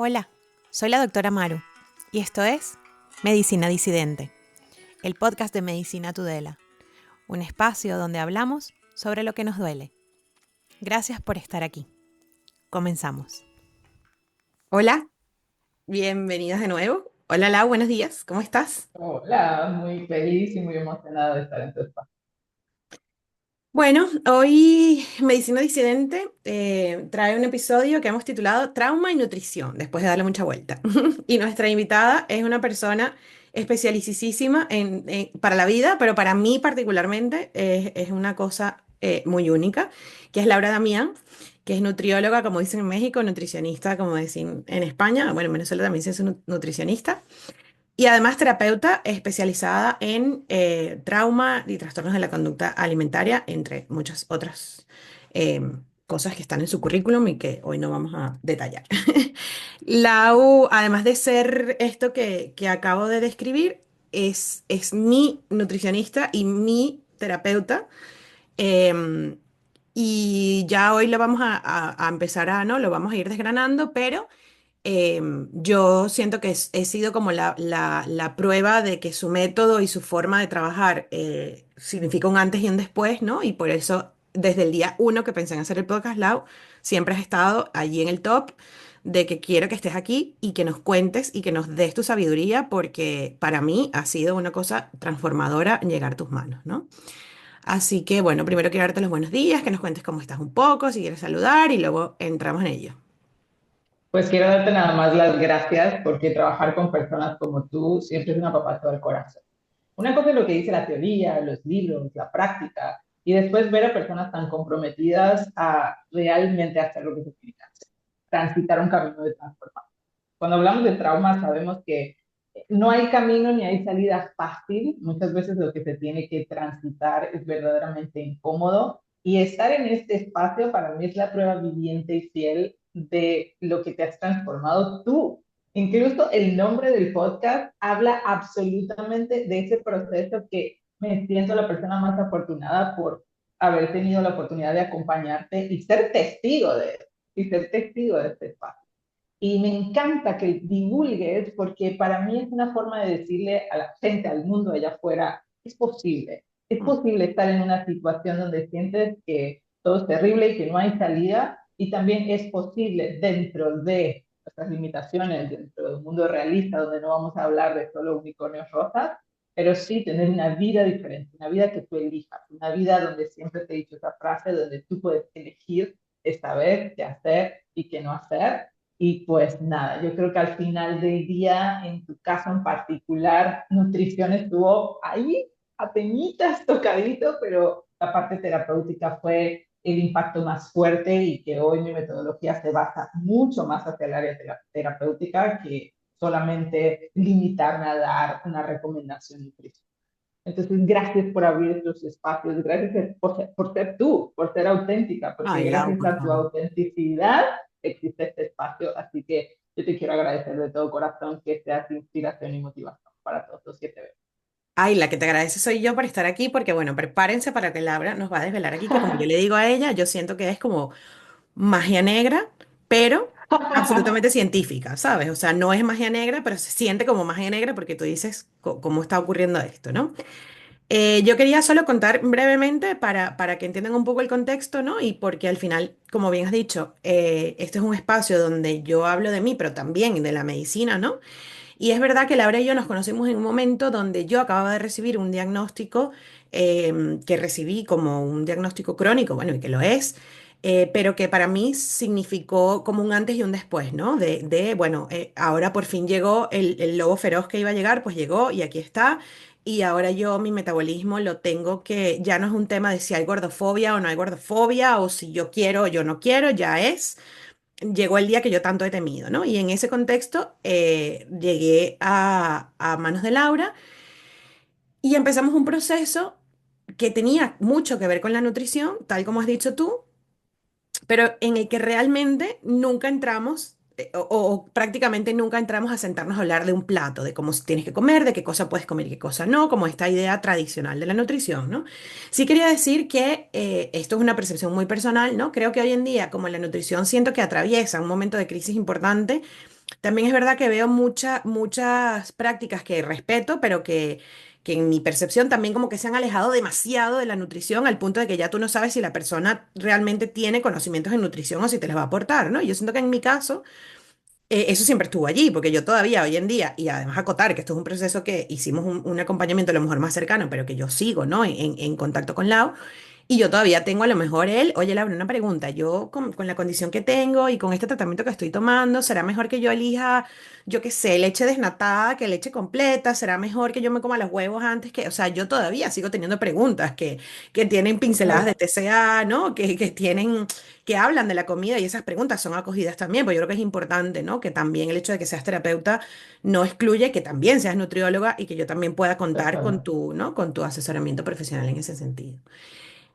Hola, soy la doctora Maru y esto es Medicina Disidente, el podcast de Medicina Tudela, un espacio donde hablamos sobre lo que nos duele. Gracias por estar aquí. Comenzamos. Hola, bienvenidas de nuevo. Hola Lau, buenos días, ¿cómo estás? Hola, muy feliz y muy emocionada de estar en tu espacio. Bueno, hoy Medicina Disidente trae un episodio que hemos titulado Trauma y Nutrición, después de darle mucha vuelta. Y nuestra invitada es una persona especialicísima para la vida, pero para mí particularmente es una cosa muy única, que es Laura Damián, que es nutrióloga, como dicen en México, nutricionista, como dicen en España. Bueno, en Venezuela también se es nutricionista. Y además terapeuta especializada en trauma y trastornos de la conducta alimentaria, entre muchas otras eh, cosas que están en su currículum y que hoy no vamos a detallar. Lau, además de ser esto que acabo de describir, es mi nutricionista y mi terapeuta. em, y ya hoy lo vamos a empezar ¿no? Lo vamos a ir desgranando, pero yo siento que he sido como la prueba de que su método y su forma de trabajar significa un antes y un después, ¿no? Y por eso, desde el día uno que pensé en hacer el podcast, Lau, siempre has estado allí en el top de que quiero que estés aquí y que nos cuentes y que nos des tu sabiduría, porque para mí ha sido una cosa transformadora llegar a tus manos, ¿no? Así que, bueno, primero quiero darte los buenos días, que nos cuentes cómo estás un poco, si quieres saludar y luego entramos en ello. Pues quiero darte nada más las gracias porque trabajar con personas como tú siempre es un apapacho al corazón. Una cosa es lo que dice la teoría, los libros, la práctica, y después ver a personas tan comprometidas a realmente hacer lo que se tiene que hacer, transitar un camino de transformación. Cuando hablamos de trauma sabemos que no hay camino ni hay salida fácil. Muchas veces lo que se tiene que transitar es verdaderamente incómodo y estar en este espacio para mí es la prueba viviente y fiel de lo que te has transformado tú. Incluso el nombre del podcast habla absolutamente de ese proceso que me siento la persona más afortunada por haber tenido la oportunidad de acompañarte y ser testigo de eso, y ser testigo de este espacio. Y me encanta que divulgues porque para mí es una forma de decirle a la gente, al mundo allá afuera, es posible estar en una situación donde sientes que todo es terrible y que no hay salida, y también es posible dentro de nuestras limitaciones, dentro de un mundo realista donde no vamos a hablar de solo unicornios rosas, pero sí tener una vida diferente, una vida que tú elijas, una vida donde siempre te he dicho esa frase, donde tú puedes elegir esta vez qué hacer y qué no hacer. Y pues nada, yo creo que al final del día, en tu caso en particular, nutrición estuvo ahí, apenitas tocadito, pero la parte terapéutica fue el impacto más fuerte y que hoy mi metodología se basa mucho más hacia el área terapéutica que solamente limitarme a dar una recomendación nutricional. Entonces, gracias por abrir estos espacios, gracias por ser tú, por ser auténtica, porque Ay, Lau, gracias por a tu favor. autenticidad existe este espacio. Así que yo te quiero agradecer de todo corazón que seas inspiración y motivación para todos los que te ven. Ay, la que te agradece soy yo por estar aquí, porque bueno, prepárense para que Laura nos va a desvelar aquí, que como yo le digo a ella, yo siento que es como magia negra, pero absolutamente científica, ¿sabes? O sea, no es magia negra, pero se siente como magia negra porque tú dices cómo está ocurriendo esto, ¿no? Yo quería solo contar brevemente para que entiendan un poco el contexto, ¿no? Y porque al final, como bien has dicho, este es un espacio donde yo hablo de mí, pero también de la medicina, ¿no? Y es verdad que Laura y yo nos conocimos en un momento donde yo acababa de recibir un diagnóstico que recibí como un diagnóstico crónico, bueno, y que lo es, pero que para mí significó como un antes y un después, ¿no? Bueno, ahora por fin llegó el lobo feroz que iba a llegar, pues llegó y aquí está. Y ahora yo mi metabolismo lo tengo que, ya no es un tema de si hay gordofobia o no hay gordofobia, o si yo quiero o yo no quiero, ya es llegó el día que yo tanto he temido, ¿no? Y en ese contexto llegué a manos de Laura y empezamos un proceso que tenía mucho que ver con la nutrición, tal como has dicho tú, pero en el que realmente nunca entramos, o prácticamente nunca entramos a sentarnos a hablar de un plato, de cómo tienes que comer, de qué cosa puedes comer y qué cosa no, como esta idea tradicional de la nutrición, ¿no? Sí quería decir que esto es una percepción muy personal, ¿no? Creo que hoy en día, como la nutrición siento que atraviesa un momento de crisis importante, También es verdad que veo muchas prácticas que respeto, pero que en mi percepción también como que se han alejado demasiado de la nutrición al punto de que ya tú no sabes si la persona realmente tiene conocimientos en nutrición o si te les va a aportar, ¿no? Yo siento que en mi caso eso siempre estuvo allí, porque yo todavía hoy en día, y además acotar que esto es un proceso que hicimos un acompañamiento a lo mejor más cercano, pero que yo sigo, ¿no? En contacto con Lau. Y yo todavía tengo a lo mejor él, oye Laura, una pregunta, yo con la condición que tengo y con este tratamiento que estoy tomando, ¿será mejor que yo elija, yo qué sé, leche desnatada que leche completa? ¿Será mejor que yo me coma los huevos antes que, o sea, yo todavía sigo teniendo preguntas que tienen pinceladas de TCA, ¿no? Que tienen, que hablan de la comida y esas preguntas son acogidas también, porque yo creo que es importante, ¿no? Que también el hecho de que seas terapeuta no excluye que también seas nutrióloga y que yo también pueda contar con Totalmente. tu, ¿no? Con tu asesoramiento profesional en ese sentido.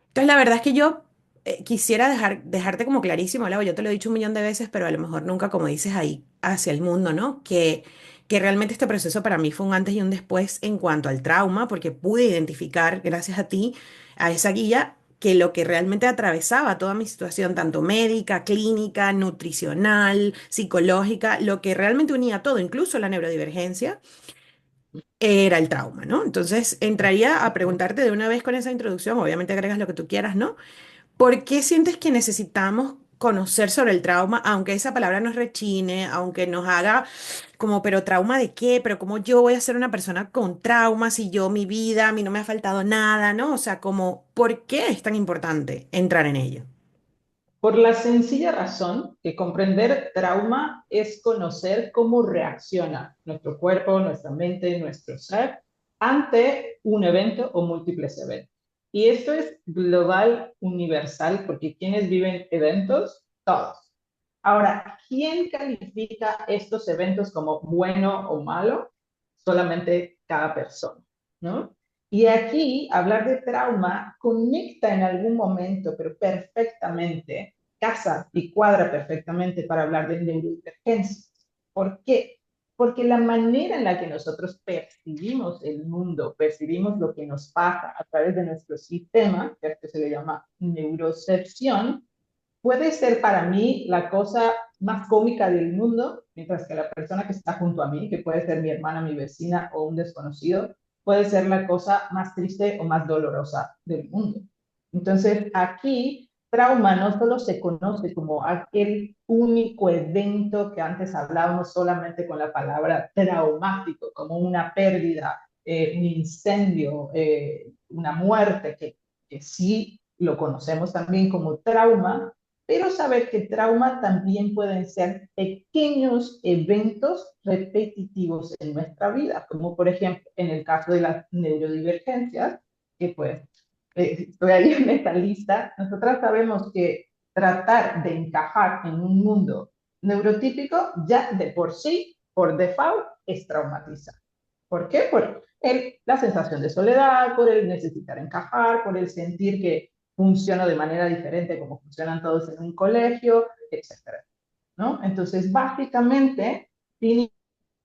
Entonces, la verdad es que yo quisiera dejarte como clarísimo, Lau, yo te lo he dicho un millón de veces, pero a lo mejor nunca, como dices ahí, hacia el mundo, ¿no? Que realmente este proceso para mí fue un antes y un después en cuanto al trauma, porque pude identificar, gracias a ti, a esa guía, que lo que realmente atravesaba toda mi situación, tanto médica, clínica, nutricional, psicológica, lo que realmente unía todo, incluso la neurodivergencia, era el trauma, ¿no? Entonces, entraría a Exacto. preguntarte de una vez con esa introducción, obviamente agregas lo que tú quieras, ¿no? ¿Por qué sientes que necesitamos conocer sobre el trauma, aunque esa palabra nos rechine, aunque nos haga como, pero trauma de qué, pero cómo yo voy a ser una persona con trauma si yo mi vida, a mí no me ha faltado nada, ¿no? O sea, como, ¿por qué es tan importante entrar en ello? Por la sencilla razón que comprender trauma es conocer cómo reacciona nuestro cuerpo, nuestra mente, nuestro ser ante un evento o múltiples eventos. Y esto es global, universal, porque quienes viven eventos, todos. Ahora, ¿quién califica estos eventos como bueno o malo? Solamente cada persona, ¿no? Y aquí hablar de trauma conecta en algún momento, pero perfectamente, casa y cuadra perfectamente para hablar de neurodivergencia. ¿Por qué? Porque la manera en la que nosotros percibimos el mundo, percibimos lo que nos pasa a través de nuestro sistema, que a esto se le llama neurocepción, puede ser para mí la cosa más cómica del mundo, mientras que la persona que está junto a mí, que puede ser mi hermana, mi vecina o un desconocido, puede ser la cosa más triste o más dolorosa del mundo. Entonces, aquí, trauma no solo se conoce como aquel único evento que antes hablábamos solamente con la palabra traumático, como una pérdida, un incendio, una muerte, que sí lo conocemos también como trauma, pero saber que trauma también pueden ser pequeños eventos repetitivos en nuestra vida, como por ejemplo en el caso de las neurodivergencias, que pues estoy ahí en esta lista, nosotras sabemos que tratar de encajar en un mundo neurotípico ya de por sí, por default, es traumatizante. ¿Por qué? Por la sensación de soledad, por el necesitar encajar, por el sentir que funciona de manera diferente como funcionan todos en un colegio, etcétera, ¿no? Entonces, básicamente, sin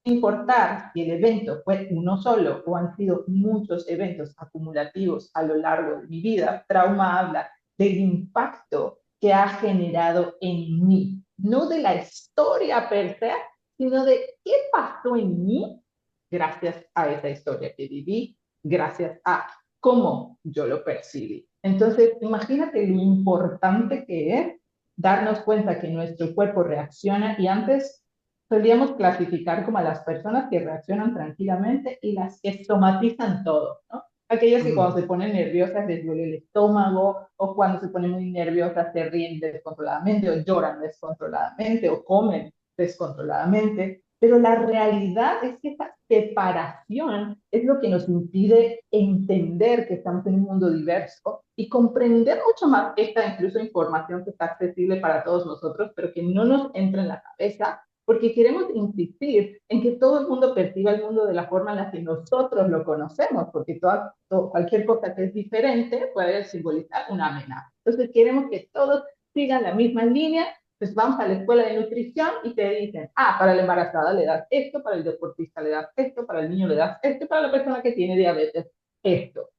importar si el evento fue uno solo o han sido muchos eventos acumulativos a lo largo de mi vida, trauma habla del impacto que ha generado en mí, no de la historia per se, sino de qué pasó en mí gracias a esa historia que viví, gracias a cómo yo lo percibí. Entonces, imagínate lo importante que es darnos cuenta que nuestro cuerpo reacciona y antes solíamos clasificar como a las personas que reaccionan tranquilamente y las que somatizan todo, ¿no? Aquellas que cuando Mm. se ponen nerviosas les duele el estómago, o cuando se ponen muy nerviosas se ríen descontroladamente, o lloran descontroladamente, o comen descontroladamente. Pero la realidad es que esa separación es lo que nos impide entender que estamos en un mundo diverso y comprender mucho más esta incluso información que está accesible para todos nosotros, pero que no nos entra en la cabeza porque queremos insistir en que todo el mundo perciba el mundo de la forma en la que nosotros lo conocemos, porque cualquier cosa que es diferente puede simbolizar una amenaza. Entonces queremos que todos sigan la misma línea, pues vamos a la escuela de nutrición y te dicen, para la embarazada le das esto, para el deportista le das esto, para el niño le das esto, para la persona que tiene diabetes, esto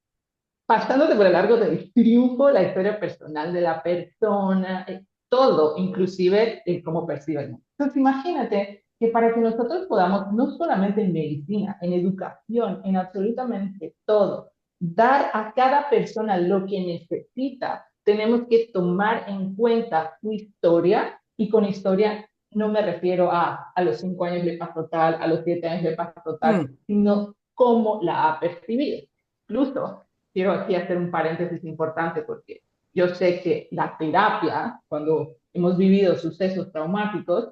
pasándote por el largo del triunfo, la historia personal de la persona, todo, inclusive cómo percibe el mundo. Entonces, imagínate que para que nosotros podamos, no solamente en medicina, en educación, en absolutamente todo, dar a cada persona lo que necesita, tenemos que tomar en cuenta su historia, y con historia no me refiero a los 5 años le pasó tal, a los 7 años le pasó tal, Mm, sino cómo la ha percibido. Incluso quiero aquí hacer un paréntesis importante porque yo sé que la terapia, cuando hemos vivido sucesos traumáticos,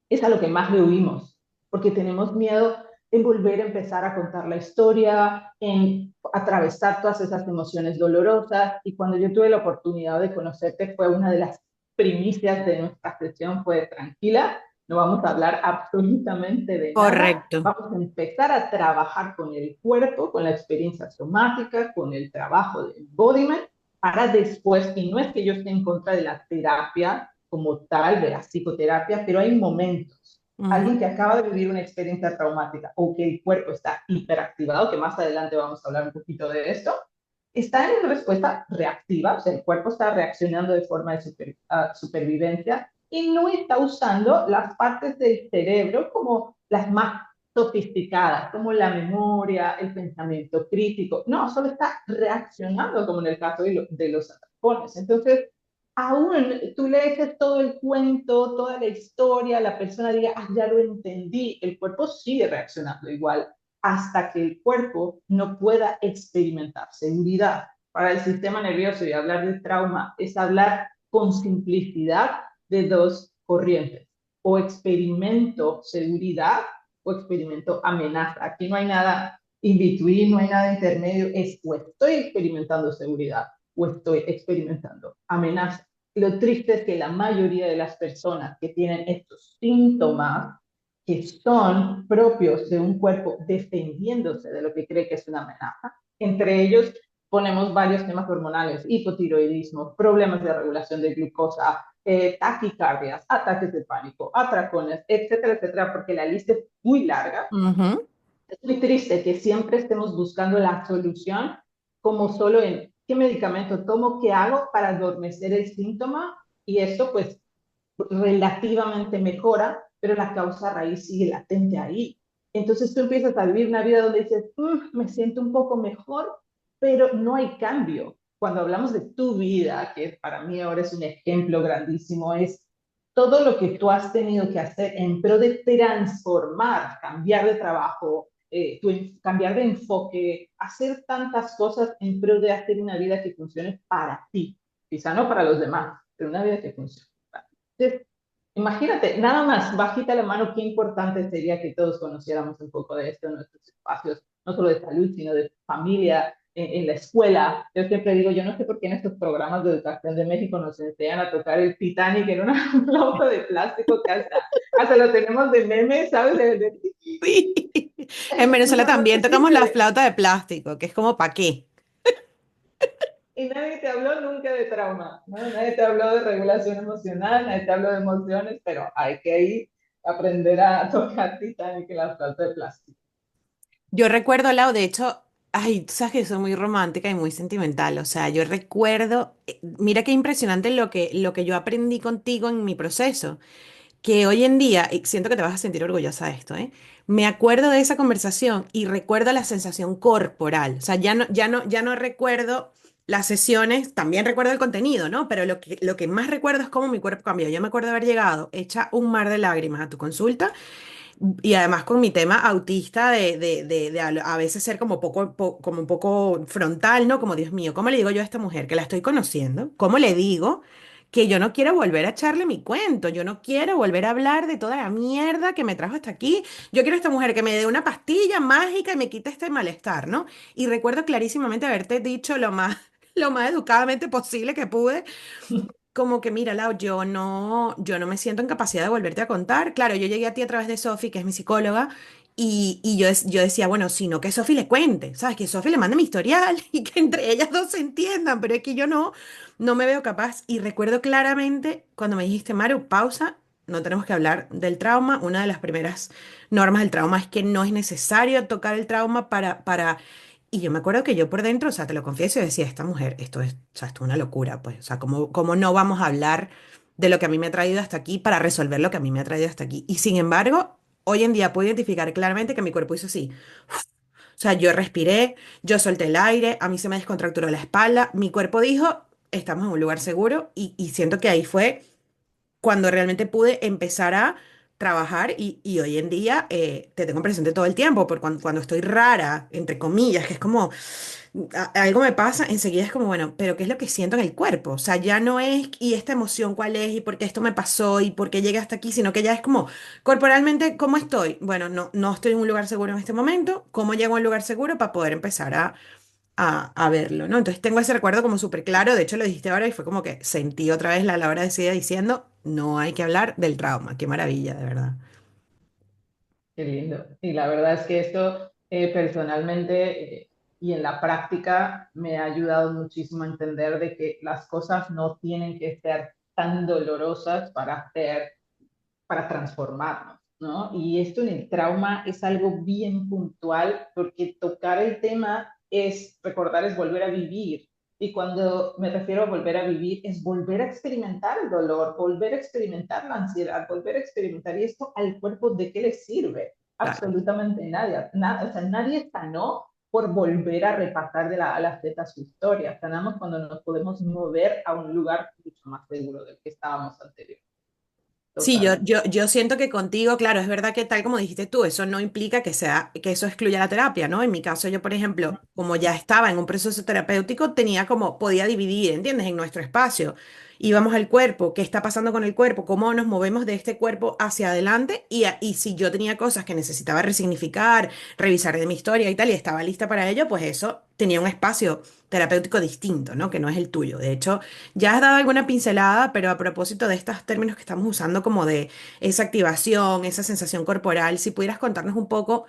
es a lo que más le huimos, porque tenemos miedo en volver a empezar a contar la historia, en atravesar todas esas emociones dolorosas. Y cuando yo tuve la oportunidad de conocerte, fue una de las primicias de nuestra sesión, fue tranquila, no vamos a hablar absolutamente de nada, correcto. vamos a empezar a trabajar con el cuerpo, con la experiencia somática, con el trabajo de embodiment, para después, y no es que yo esté en contra de la terapia como tal, de la psicoterapia, pero hay momentos. Ujú, Alguien que acaba de vivir una experiencia traumática o que el cuerpo está hiperactivado, que más adelante vamos a hablar un poquito de esto, está en respuesta reactiva, o sea, el cuerpo está reaccionando de forma de supervivencia y no está usando las partes del cerebro como las más sofisticadas, como la memoria, el pensamiento crítico. No, solo está reaccionando, como en el caso de los atracones. Entonces, aún tú le eches todo el cuento, toda la historia, la persona diga, ah, ya lo entendí, el cuerpo sigue reaccionando igual hasta que el cuerpo no pueda experimentar seguridad. Para el sistema nervioso, y hablar de trauma es hablar con simplicidad de dos corrientes: o experimento seguridad o experimento amenaza. Aquí no hay nada in between, no hay nada intermedio, es o estoy experimentando seguridad o estoy experimentando amenaza. Lo triste es que la mayoría de las personas que tienen estos síntomas, que son propios de un cuerpo defendiéndose de lo que cree que es una amenaza, entre ellos ponemos varios temas hormonales: hipotiroidismo, problemas de regulación de glucosa, taquicardias, ataques de pánico, atracones, etcétera, etcétera, porque la lista es muy larga. ujú. Es muy triste que siempre estemos buscando la solución como solo en qué medicamento tomo, qué hago para adormecer el síntoma, y eso pues relativamente mejora, pero la causa raíz sigue latente ahí. Entonces tú empiezas a vivir una vida donde dices, me siento un poco mejor, pero no hay cambio. Cuando hablamos de tu vida, que para mí ahora es un ejemplo grandísimo, es todo lo que tú has tenido que hacer en pro de transformar, cambiar de trabajo, cambiar de enfoque, hacer tantas cosas en pro de hacer una vida que funcione para ti, quizá no para los demás, pero una vida que funcione. Entonces, imagínate, nada más, bajita la mano, qué importante sería que todos conociéramos un poco de esto en nuestros espacios, no solo de salud, sino de familia, en la escuela. Yo siempre digo, yo no sé por qué en estos programas de educación de México nos enseñan a tocar el Titanic en una flauta de plástico, que hasta lo tenemos de meme, ¿sabes? Sí. En Venezuela No, no también te tocamos la sirve. flauta de plástico, que es como ¿para qué? Y nadie te habló nunca de trauma, ¿no? Nadie te habló de regulación emocional, nadie te habló de emociones, pero hay que ahí aprender a tocar Titanic en la flauta de plástico. Yo recuerdo, Lau, de hecho, ay, tú sabes que soy muy romántica y muy sentimental, o sea, yo recuerdo, mira qué impresionante lo que yo aprendí contigo en mi proceso, que hoy en día, y siento que te vas a sentir orgullosa de esto, ¿eh? Me acuerdo de esa conversación y recuerdo la sensación corporal, o sea, ya no recuerdo las sesiones, también recuerdo el contenido, ¿no? Pero lo que más recuerdo es cómo mi cuerpo cambió. Yo me acuerdo haber llegado hecha un mar de lágrimas a tu consulta. Y además con mi tema autista de a veces ser como como un poco frontal, ¿no? Como, Dios mío, ¿cómo le digo yo a esta mujer que la estoy conociendo? ¿Cómo le digo que yo no quiero volver a echarle mi cuento? Yo no quiero volver a hablar de toda la mierda que me trajo hasta aquí. Yo quiero a esta mujer que me dé una pastilla mágica y me quite este malestar, ¿no? Y recuerdo clarísimamente haberte dicho lo más educadamente posible que pude, como que, mira, Lau, yo no me siento en capacidad de volverte a contar. Claro, yo llegué a ti a través de Sofi, que es mi psicóloga, y yo decía, bueno, sino que Sofi le cuente, ¿sabes? Que Sofi le mande mi historial y que entre ellas dos se entiendan, pero es que yo no me veo capaz. Y recuerdo claramente cuando me dijiste, Maru, pausa, no tenemos que hablar del trauma. Una de las primeras normas del trauma es que no es necesario tocar el trauma para. Y yo me acuerdo que yo por dentro, o sea, te lo confieso, yo decía, esta mujer, esto es, o sea, esto es una locura, pues, o sea, ¿cómo no vamos a hablar? de lo que a mí me ha traído hasta aquí para resolver lo que a mí me ha traído hasta aquí. Y sin embargo, hoy en día puedo identificar claramente que mi cuerpo hizo así. O sea, yo respiré, yo solté el aire, a mí se me descontracturó la espalda, mi cuerpo dijo, estamos en un lugar seguro y siento que ahí fue cuando realmente pude empezar a trabajar y hoy en día te tengo presente todo el tiempo, porque cuando estoy rara, entre comillas, que es como algo me pasa, enseguida es como, bueno, pero ¿qué es lo que siento en el cuerpo? O sea, ya no es, y esta emoción cuál es, y por qué esto me pasó, y por qué llegué hasta aquí, sino que ya es como, corporalmente, ¿cómo estoy? Bueno, no estoy en un lugar seguro en este momento, ¿cómo llego a un lugar seguro para poder empezar a verlo, ¿no? Entonces tengo ese recuerdo como súper claro, de hecho lo dijiste ahora y fue como que sentí otra vez la Laura decía diciendo, no hay que hablar del trauma, qué maravilla, de verdad. Qué lindo. Y la verdad es que esto personalmente y en la práctica me ha ayudado muchísimo a entender de que las cosas no tienen que ser tan dolorosas para transformarnos, ¿no? Y esto en el trauma es algo bien puntual porque tocar el tema es recordar, es volver a vivir. Y cuando me refiero a volver a vivir, es volver a experimentar el dolor, volver a experimentar la ansiedad, volver a experimentar. ¿Y esto al cuerpo de qué le sirve? Claro. Absolutamente nadie. Nada, o sea, nadie sanó por volver a repasar de la A a la Z su historia. Sanamos cuando nos podemos mover a un lugar mucho más seguro del que estábamos anterior. Sí, yo, Totalmente. yo, yo siento que contigo, claro, es verdad que tal como dijiste tú, eso no implica que eso excluya la terapia, ¿no? En mi caso, yo, por ejemplo, como ya estaba en un proceso terapéutico, podía dividir, ¿entiendes? En nuestro espacio. Íbamos al cuerpo, qué está pasando con el cuerpo, cómo nos movemos de este cuerpo hacia adelante y si yo tenía cosas que necesitaba resignificar, revisar de mi historia y tal, y estaba lista para ello, pues eso tenía un espacio terapéutico distinto, ¿no? Que no es el tuyo. De hecho, ya has dado alguna pincelada, pero a propósito de estos términos que estamos usando como de esa activación, esa sensación corporal, si pudieras contarnos un poco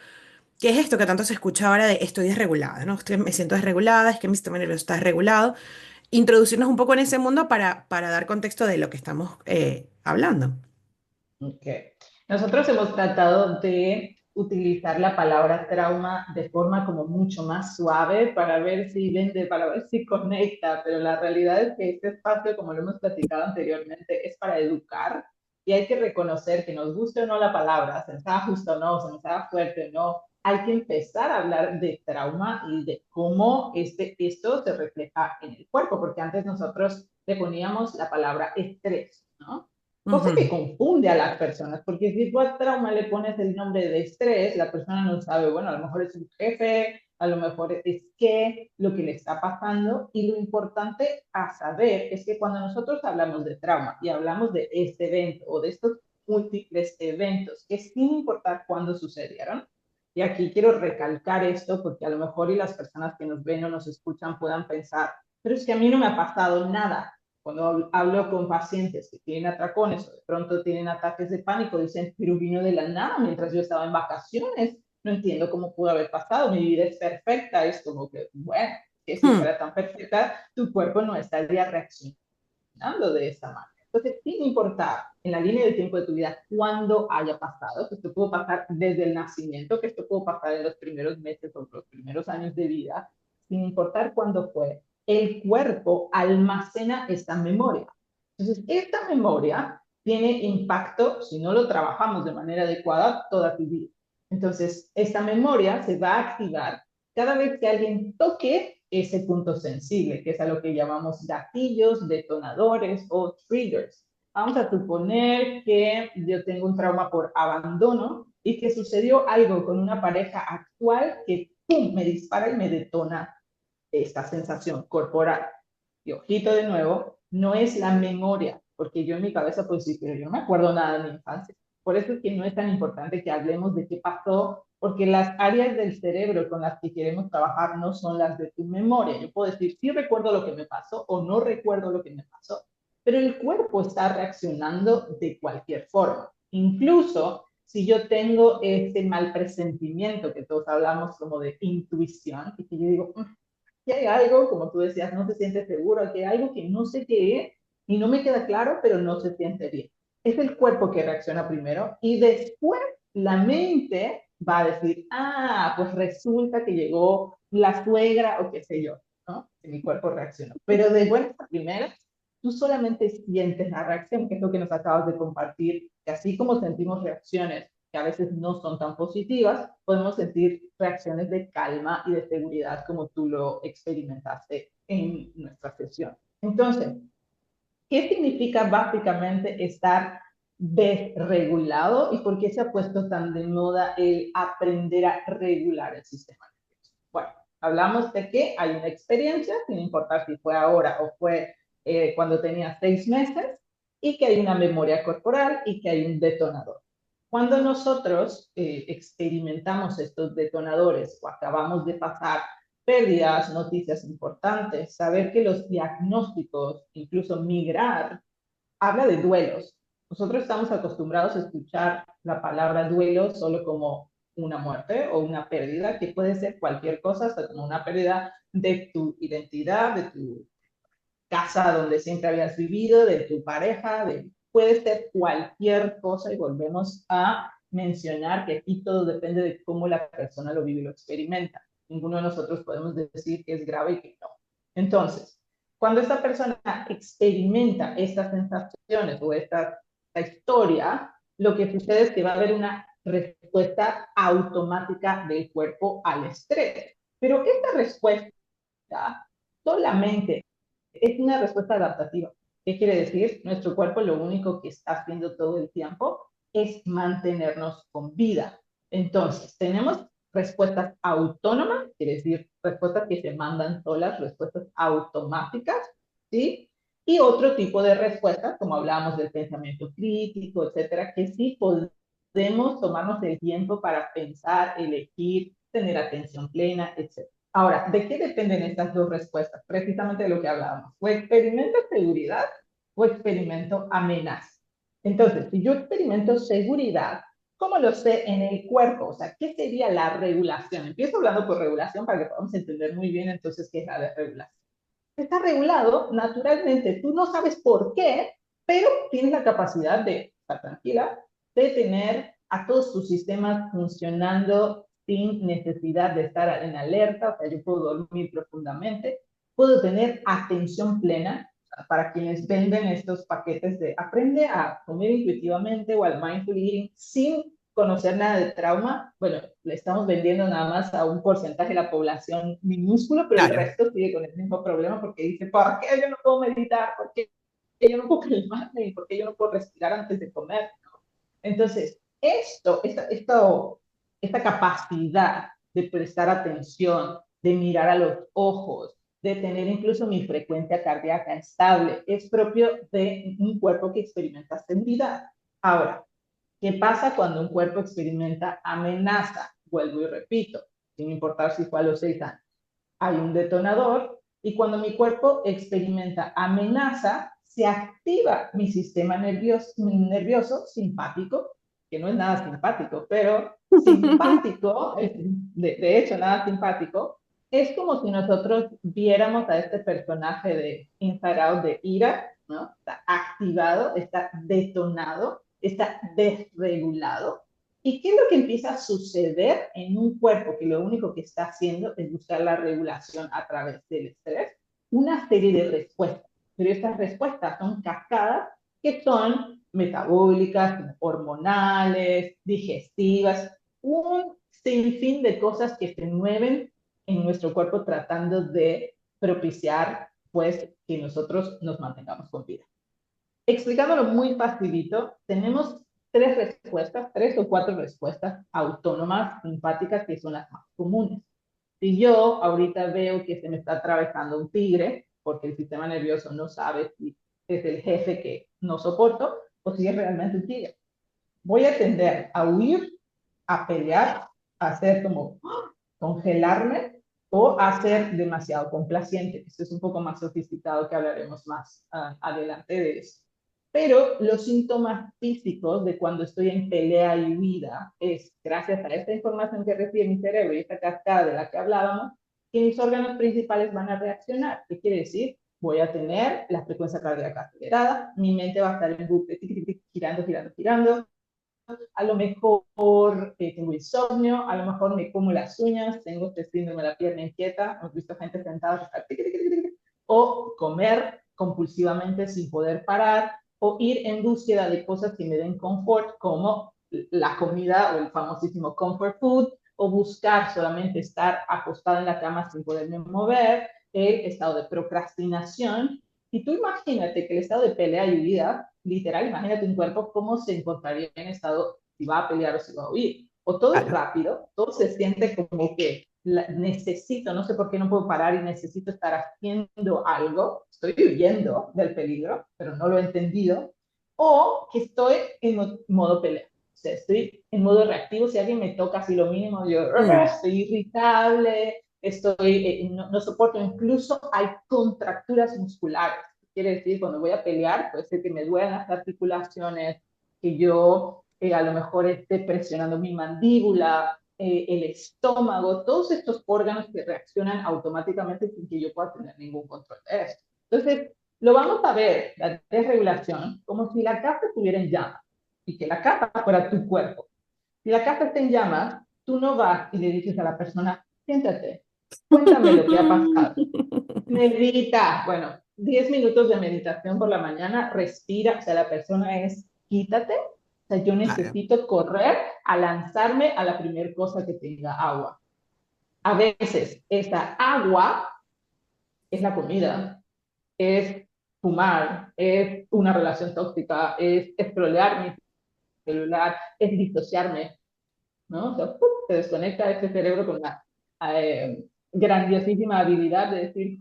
qué es esto que tanto se escucha ahora de estoy desregulada, ¿no? Me siento desregulada, es que mi sistema nervioso está desregulado. Introducirnos un poco en ese mundo para dar contexto de lo que estamos hablando. Ok. Nosotros hemos tratado de utilizar la palabra trauma de forma como mucho más suave para ver si vende, para ver si conecta, pero la realidad es que este espacio, como lo hemos platicado anteriormente, es para educar y hay que reconocer que nos guste o no la palabra, se nos haga justo o no, se nos haga fuerte o no, hay que empezar a hablar de trauma y de cómo esto se refleja en el cuerpo, porque antes nosotros le poníamos la palabra estrés, ¿no? Cosa que Ujú. confunde a las personas, porque si tú al trauma le pones el nombre de estrés, la persona no sabe, bueno, a lo mejor es un jefe, a lo mejor es qué, lo que le está pasando, y lo importante a saber es que cuando nosotros hablamos de trauma y hablamos de este evento o de estos múltiples eventos, que sin importar cuándo sucedieron, y aquí quiero recalcar esto porque a lo mejor y las personas que nos ven o nos escuchan puedan pensar, pero es que a mí no me ha pasado nada. Cuando hablo con pacientes que tienen atracones o de pronto tienen ataques de pánico, dicen, pero vino de la nada mientras yo estaba en vacaciones. No entiendo cómo pudo haber pasado. Mi vida es perfecta. Es como que, bueno, que si Hmm. fuera tan perfecta, tu cuerpo no estaría reaccionando de esa manera. Entonces, sin importar en la línea del tiempo de tu vida cuándo haya pasado, que esto pudo pasar desde el nacimiento, que esto pudo pasar en los primeros meses o los primeros años de vida, sin importar cuándo fue, el cuerpo almacena esta memoria. Entonces, esta memoria tiene impacto, si no lo trabajamos de manera adecuada, toda tu vida. Entonces, esta memoria se va a activar cada vez que alguien toque ese punto sensible, que es a lo que llamamos gatillos, detonadores o triggers. Vamos a suponer que yo tengo un trauma por abandono y que sucedió algo con una pareja actual que ¡pum! Me dispara y me detona esta sensación corporal. Y ojito de nuevo, no es la memoria, porque yo en mi cabeza puedo decir, pero yo no me acuerdo nada de mi infancia. Por eso es que no es tan importante que hablemos de qué pasó, porque las áreas del cerebro con las que queremos trabajar no son las de tu memoria. Yo puedo decir, sí recuerdo lo que me pasó o no recuerdo lo que me pasó, pero el cuerpo está reaccionando de cualquier forma. Incluso si yo tengo este mal presentimiento que todos hablamos como de intuición, y que yo digo, aquí hay algo, como tú decías, no se siente seguro, aquí hay algo que no sé qué es y no me queda claro, pero no se siente bien. Es el cuerpo que reacciona primero y después la mente va a decir, ah, pues resulta que llegó la suegra o qué sé yo, ¿no? Que mi cuerpo reaccionó. Pero de buenas a primeras, tú solamente sientes la reacción, que es lo que nos acabas de compartir, que así como sentimos reacciones que a veces no son tan positivas, podemos sentir reacciones de calma y de seguridad como tú lo experimentaste en nuestra sesión. Entonces, ¿qué significa básicamente estar desregulado y por qué se ha puesto tan de moda el aprender a regular el sistema nervioso? Bueno, hablamos de que hay una experiencia, sin importar si fue ahora o fue cuando tenía 6 meses, y que hay una memoria corporal y que hay un detonador. Cuando nosotros experimentamos estos detonadores o acabamos de pasar pérdidas, noticias importantes, saber que los diagnósticos, incluso migrar, habla de duelos. Nosotros estamos acostumbrados a escuchar la palabra duelo solo como una muerte o una pérdida, que puede ser cualquier cosa, hasta como una pérdida de tu identidad, de tu casa donde siempre habías vivido, de tu pareja, puede ser cualquier cosa, y volvemos a mencionar que aquí todo depende de cómo la persona lo vive y lo experimenta. Ninguno de nosotros podemos decir que es grave y que no. Entonces, cuando esta persona experimenta estas sensaciones o esta historia, lo que sucede es que va a haber una respuesta automática del cuerpo al estrés. Pero esta respuesta solamente es una respuesta adaptativa. ¿Qué quiere decir? Nuestro cuerpo lo único que está haciendo todo el tiempo es mantenernos con vida. Entonces, tenemos respuestas autónomas, quiere decir respuestas que se mandan solas, respuestas automáticas, ¿sí? Y otro tipo de respuestas, como hablábamos del pensamiento crítico, etcétera, que sí podemos tomarnos el tiempo para pensar, elegir, tener atención plena, etcétera. Ahora, ¿de qué dependen estas dos respuestas? Precisamente de lo que hablábamos. O experimento seguridad o experimento amenaza. Entonces, si yo experimento seguridad, ¿cómo lo sé en el cuerpo? O sea, ¿qué sería la regulación? Empiezo hablando por regulación para que podamos entender muy bien entonces qué es la desregulación. Está regulado naturalmente, tú no sabes por qué, pero tienes la capacidad de estar tranquila, de tener a todos tus sistemas funcionando sin necesidad de estar en alerta. O sea, yo puedo dormir profundamente, puedo tener atención plena. Para quienes venden estos paquetes de aprende a comer intuitivamente o al mindful eating sin conocer nada de trauma, bueno, le estamos vendiendo nada más a un porcentaje de la población minúsculo, pero claro, el resto sigue con el mismo problema porque dice, ¿por qué yo no puedo meditar? ¿Por qué yo no puedo calmarme? ¿Por qué yo no puedo respirar antes de comer? Entonces, esta capacidad de prestar atención, de mirar a los ojos, de tener incluso mi frecuencia cardíaca estable, es propio de un cuerpo que experimenta seguridad. Ahora, ¿qué pasa cuando un cuerpo experimenta amenaza? Vuelvo y repito, sin importar si fue a los 6 años. Hay un detonador y cuando mi cuerpo experimenta amenaza, se activa mi sistema nervioso simpático, que no es nada simpático, pero simpático, de hecho nada simpático, es como si nosotros viéramos a este personaje de Inside Out de ira, ¿no? Está activado, está detonado, está desregulado. ¿Y qué es lo que empieza a suceder en un cuerpo que lo único que está haciendo es buscar la regulación a través del estrés? Una serie de respuestas, pero estas respuestas son cascadas que son metabólicas, hormonales, digestivas, un sinfín de cosas que se mueven en nuestro cuerpo tratando de propiciar, pues, que nosotros nos mantengamos con vida. Explicándolo muy facilito, tenemos 3 o 4 respuestas autónomas simpáticas que son las más comunes. Si yo ahorita veo que se me está atravesando un tigre, porque el sistema nervioso no sabe si es el jefe que no soporto o si es realmente un tigre, voy a tender a huir, a pelear, a hacer como congelarme o a ser demasiado complaciente. Esto es un poco más sofisticado que hablaremos más adelante de eso. Pero los síntomas físicos de cuando estoy en pelea y huida es, gracias a esta información que recibe mi cerebro y esta cascada de la que hablábamos, que mis órganos principales van a reaccionar. ¿Qué quiere decir? Voy a tener la frecuencia cardíaca acelerada, mi mente va a estar en bucle, girando, girando, girando. A lo mejor tengo insomnio, a lo mejor me como las uñas, tengo este síndrome de la pierna inquieta, hemos visto gente sentada que está o comer compulsivamente sin poder parar, o ir en búsqueda de cosas que me den confort, como la comida o el famosísimo comfort food, o buscar solamente estar acostada en la cama sin poderme mover, el estado de procrastinación. Y tú imagínate que el estado de pelea y huida, literal, imagínate un cuerpo cómo se encontraría en estado si va a pelear o si va a huir. O todo es Claro. rápido, todo se siente como que necesito, no sé por qué no puedo parar y necesito estar haciendo algo, estoy huyendo del peligro, pero no lo he entendido, o que estoy en modo pelea. O sea, estoy en modo reactivo, si alguien me toca así lo mínimo, yo Mm. estoy irritable, no soporto, incluso hay contracturas musculares. Quiere decir, cuando voy a pelear, puede ser que me duelan las articulaciones, que yo a lo mejor esté presionando mi mandíbula, el estómago, todos estos órganos que reaccionan automáticamente sin que yo pueda tener ningún control de esto. Entonces, lo vamos a ver, la desregulación, como si la casa estuviera en llamas y que la casa fuera tu cuerpo. Si la casa está en llamas, tú no vas y le dices a la persona, siéntate, cuéntame lo que ha pasado. Medita. Bueno, 10 minutos de meditación por la mañana, respira, o sea, la persona es, quítate, o sea, yo Claro. necesito correr a lanzarme a la primera cosa que tenga agua. A veces esa agua es la comida, es fumar, es una relación tóxica, es scrollear mi celular, es disociarme, ¿no? O sea, se desconecta este cerebro con la grandiosísima habilidad de decir,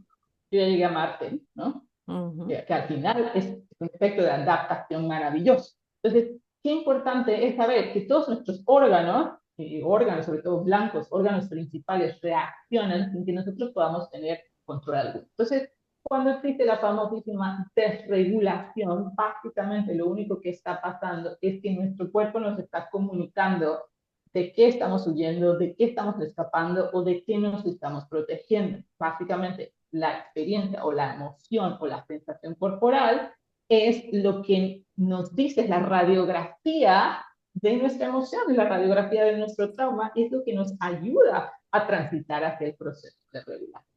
yo ya llegué a Marte, ¿no? Ujú. Que al final es un efecto de adaptación maravilloso. Entonces, qué importante es saber que todos nuestros órganos, órganos sobre todo blancos, órganos principales, reaccionan sin que nosotros podamos tener control alguno. Entonces, cuando existe la famosísima desregulación, básicamente lo único que está pasando es que nuestro cuerpo nos está comunicando de qué estamos huyendo, de qué estamos escapando o de qué nos estamos protegiendo. Básicamente, la experiencia o la emoción o la sensación corporal es lo que nos dice la radiografía de nuestra emoción, la radiografía de nuestro trauma, es lo que nos ayuda a transitar hacia el proceso de regulación.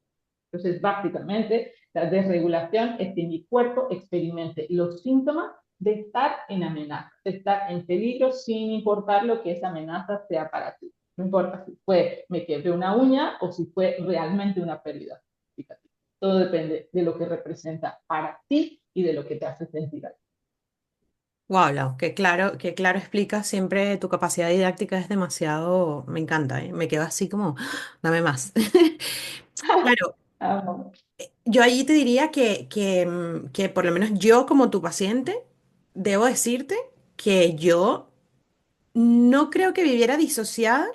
Entonces, básicamente, la desregulación es que mi cuerpo experimente los síntomas de estar en amenaza, de estar en peligro sin importar lo que esa amenaza sea para ti. No importa si fue me quebré una uña o si fue realmente una pérdida significativa. Todo depende de lo que representa para ti y de lo que te hace sentir. Wow, Lau, qué claro explicas. Siempre tu capacidad didáctica es demasiado, me encanta, ¿eh? Me quedo así como, dame más. Claro, yo allí te diría que por lo menos yo como tu paciente, debo decirte que yo no creo que viviera disociada,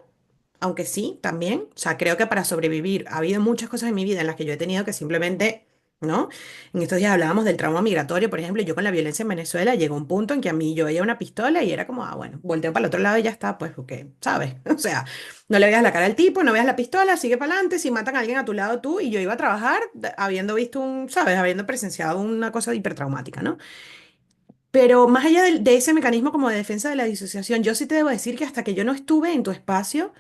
aunque sí, también. O sea, creo que para sobrevivir ha habido muchas cosas en mi vida en las que yo he tenido que simplemente, ¿no? En estos días hablábamos del trauma migratorio, por ejemplo, y yo con la violencia en Venezuela llegó un punto en que a mí yo veía una pistola y era como, ah, bueno, volteo para el otro lado y ya está, pues, porque, ¿sabes? O sea, no le veas la cara al tipo, no veas la pistola, sigue para adelante, si matan a alguien a tu lado tú, y yo iba a trabajar habiendo visto ¿sabes? Habiendo presenciado una cosa hipertraumática, ¿no? Pero más allá de ese mecanismo como de defensa de la disociación, yo sí te debo decir que hasta que yo no estuve en tu espacio,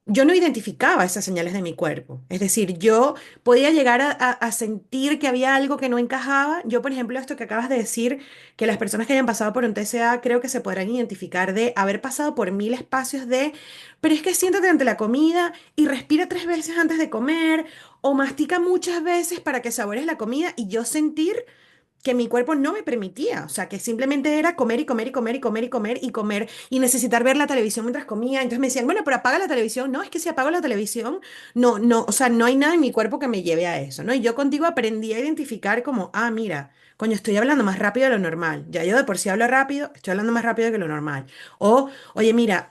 yo no identificaba esas señales de mi cuerpo. Es decir, yo podía llegar a sentir que había algo que no encajaba. Yo, por ejemplo, esto que acabas de decir, que las personas que hayan pasado por un TCA creo que se podrán identificar de haber pasado por mil espacios de, pero es que siéntate ante la comida y respira 3 veces antes de comer, o mastica muchas veces para que sabores la comida y yo sentir que mi cuerpo no me permitía, o sea, que simplemente era comer y comer y comer y comer y comer y comer y necesitar ver la televisión mientras comía. Entonces me decían, bueno, pero apaga la televisión. No, es que si apago la televisión, no, o sea, no hay nada en mi cuerpo que me lleve a eso, ¿no? Y yo contigo aprendí a identificar como, ah, mira, coño, estoy hablando más rápido de lo normal. Ya yo de por sí hablo rápido, estoy hablando más rápido que lo normal. O, oye, mira,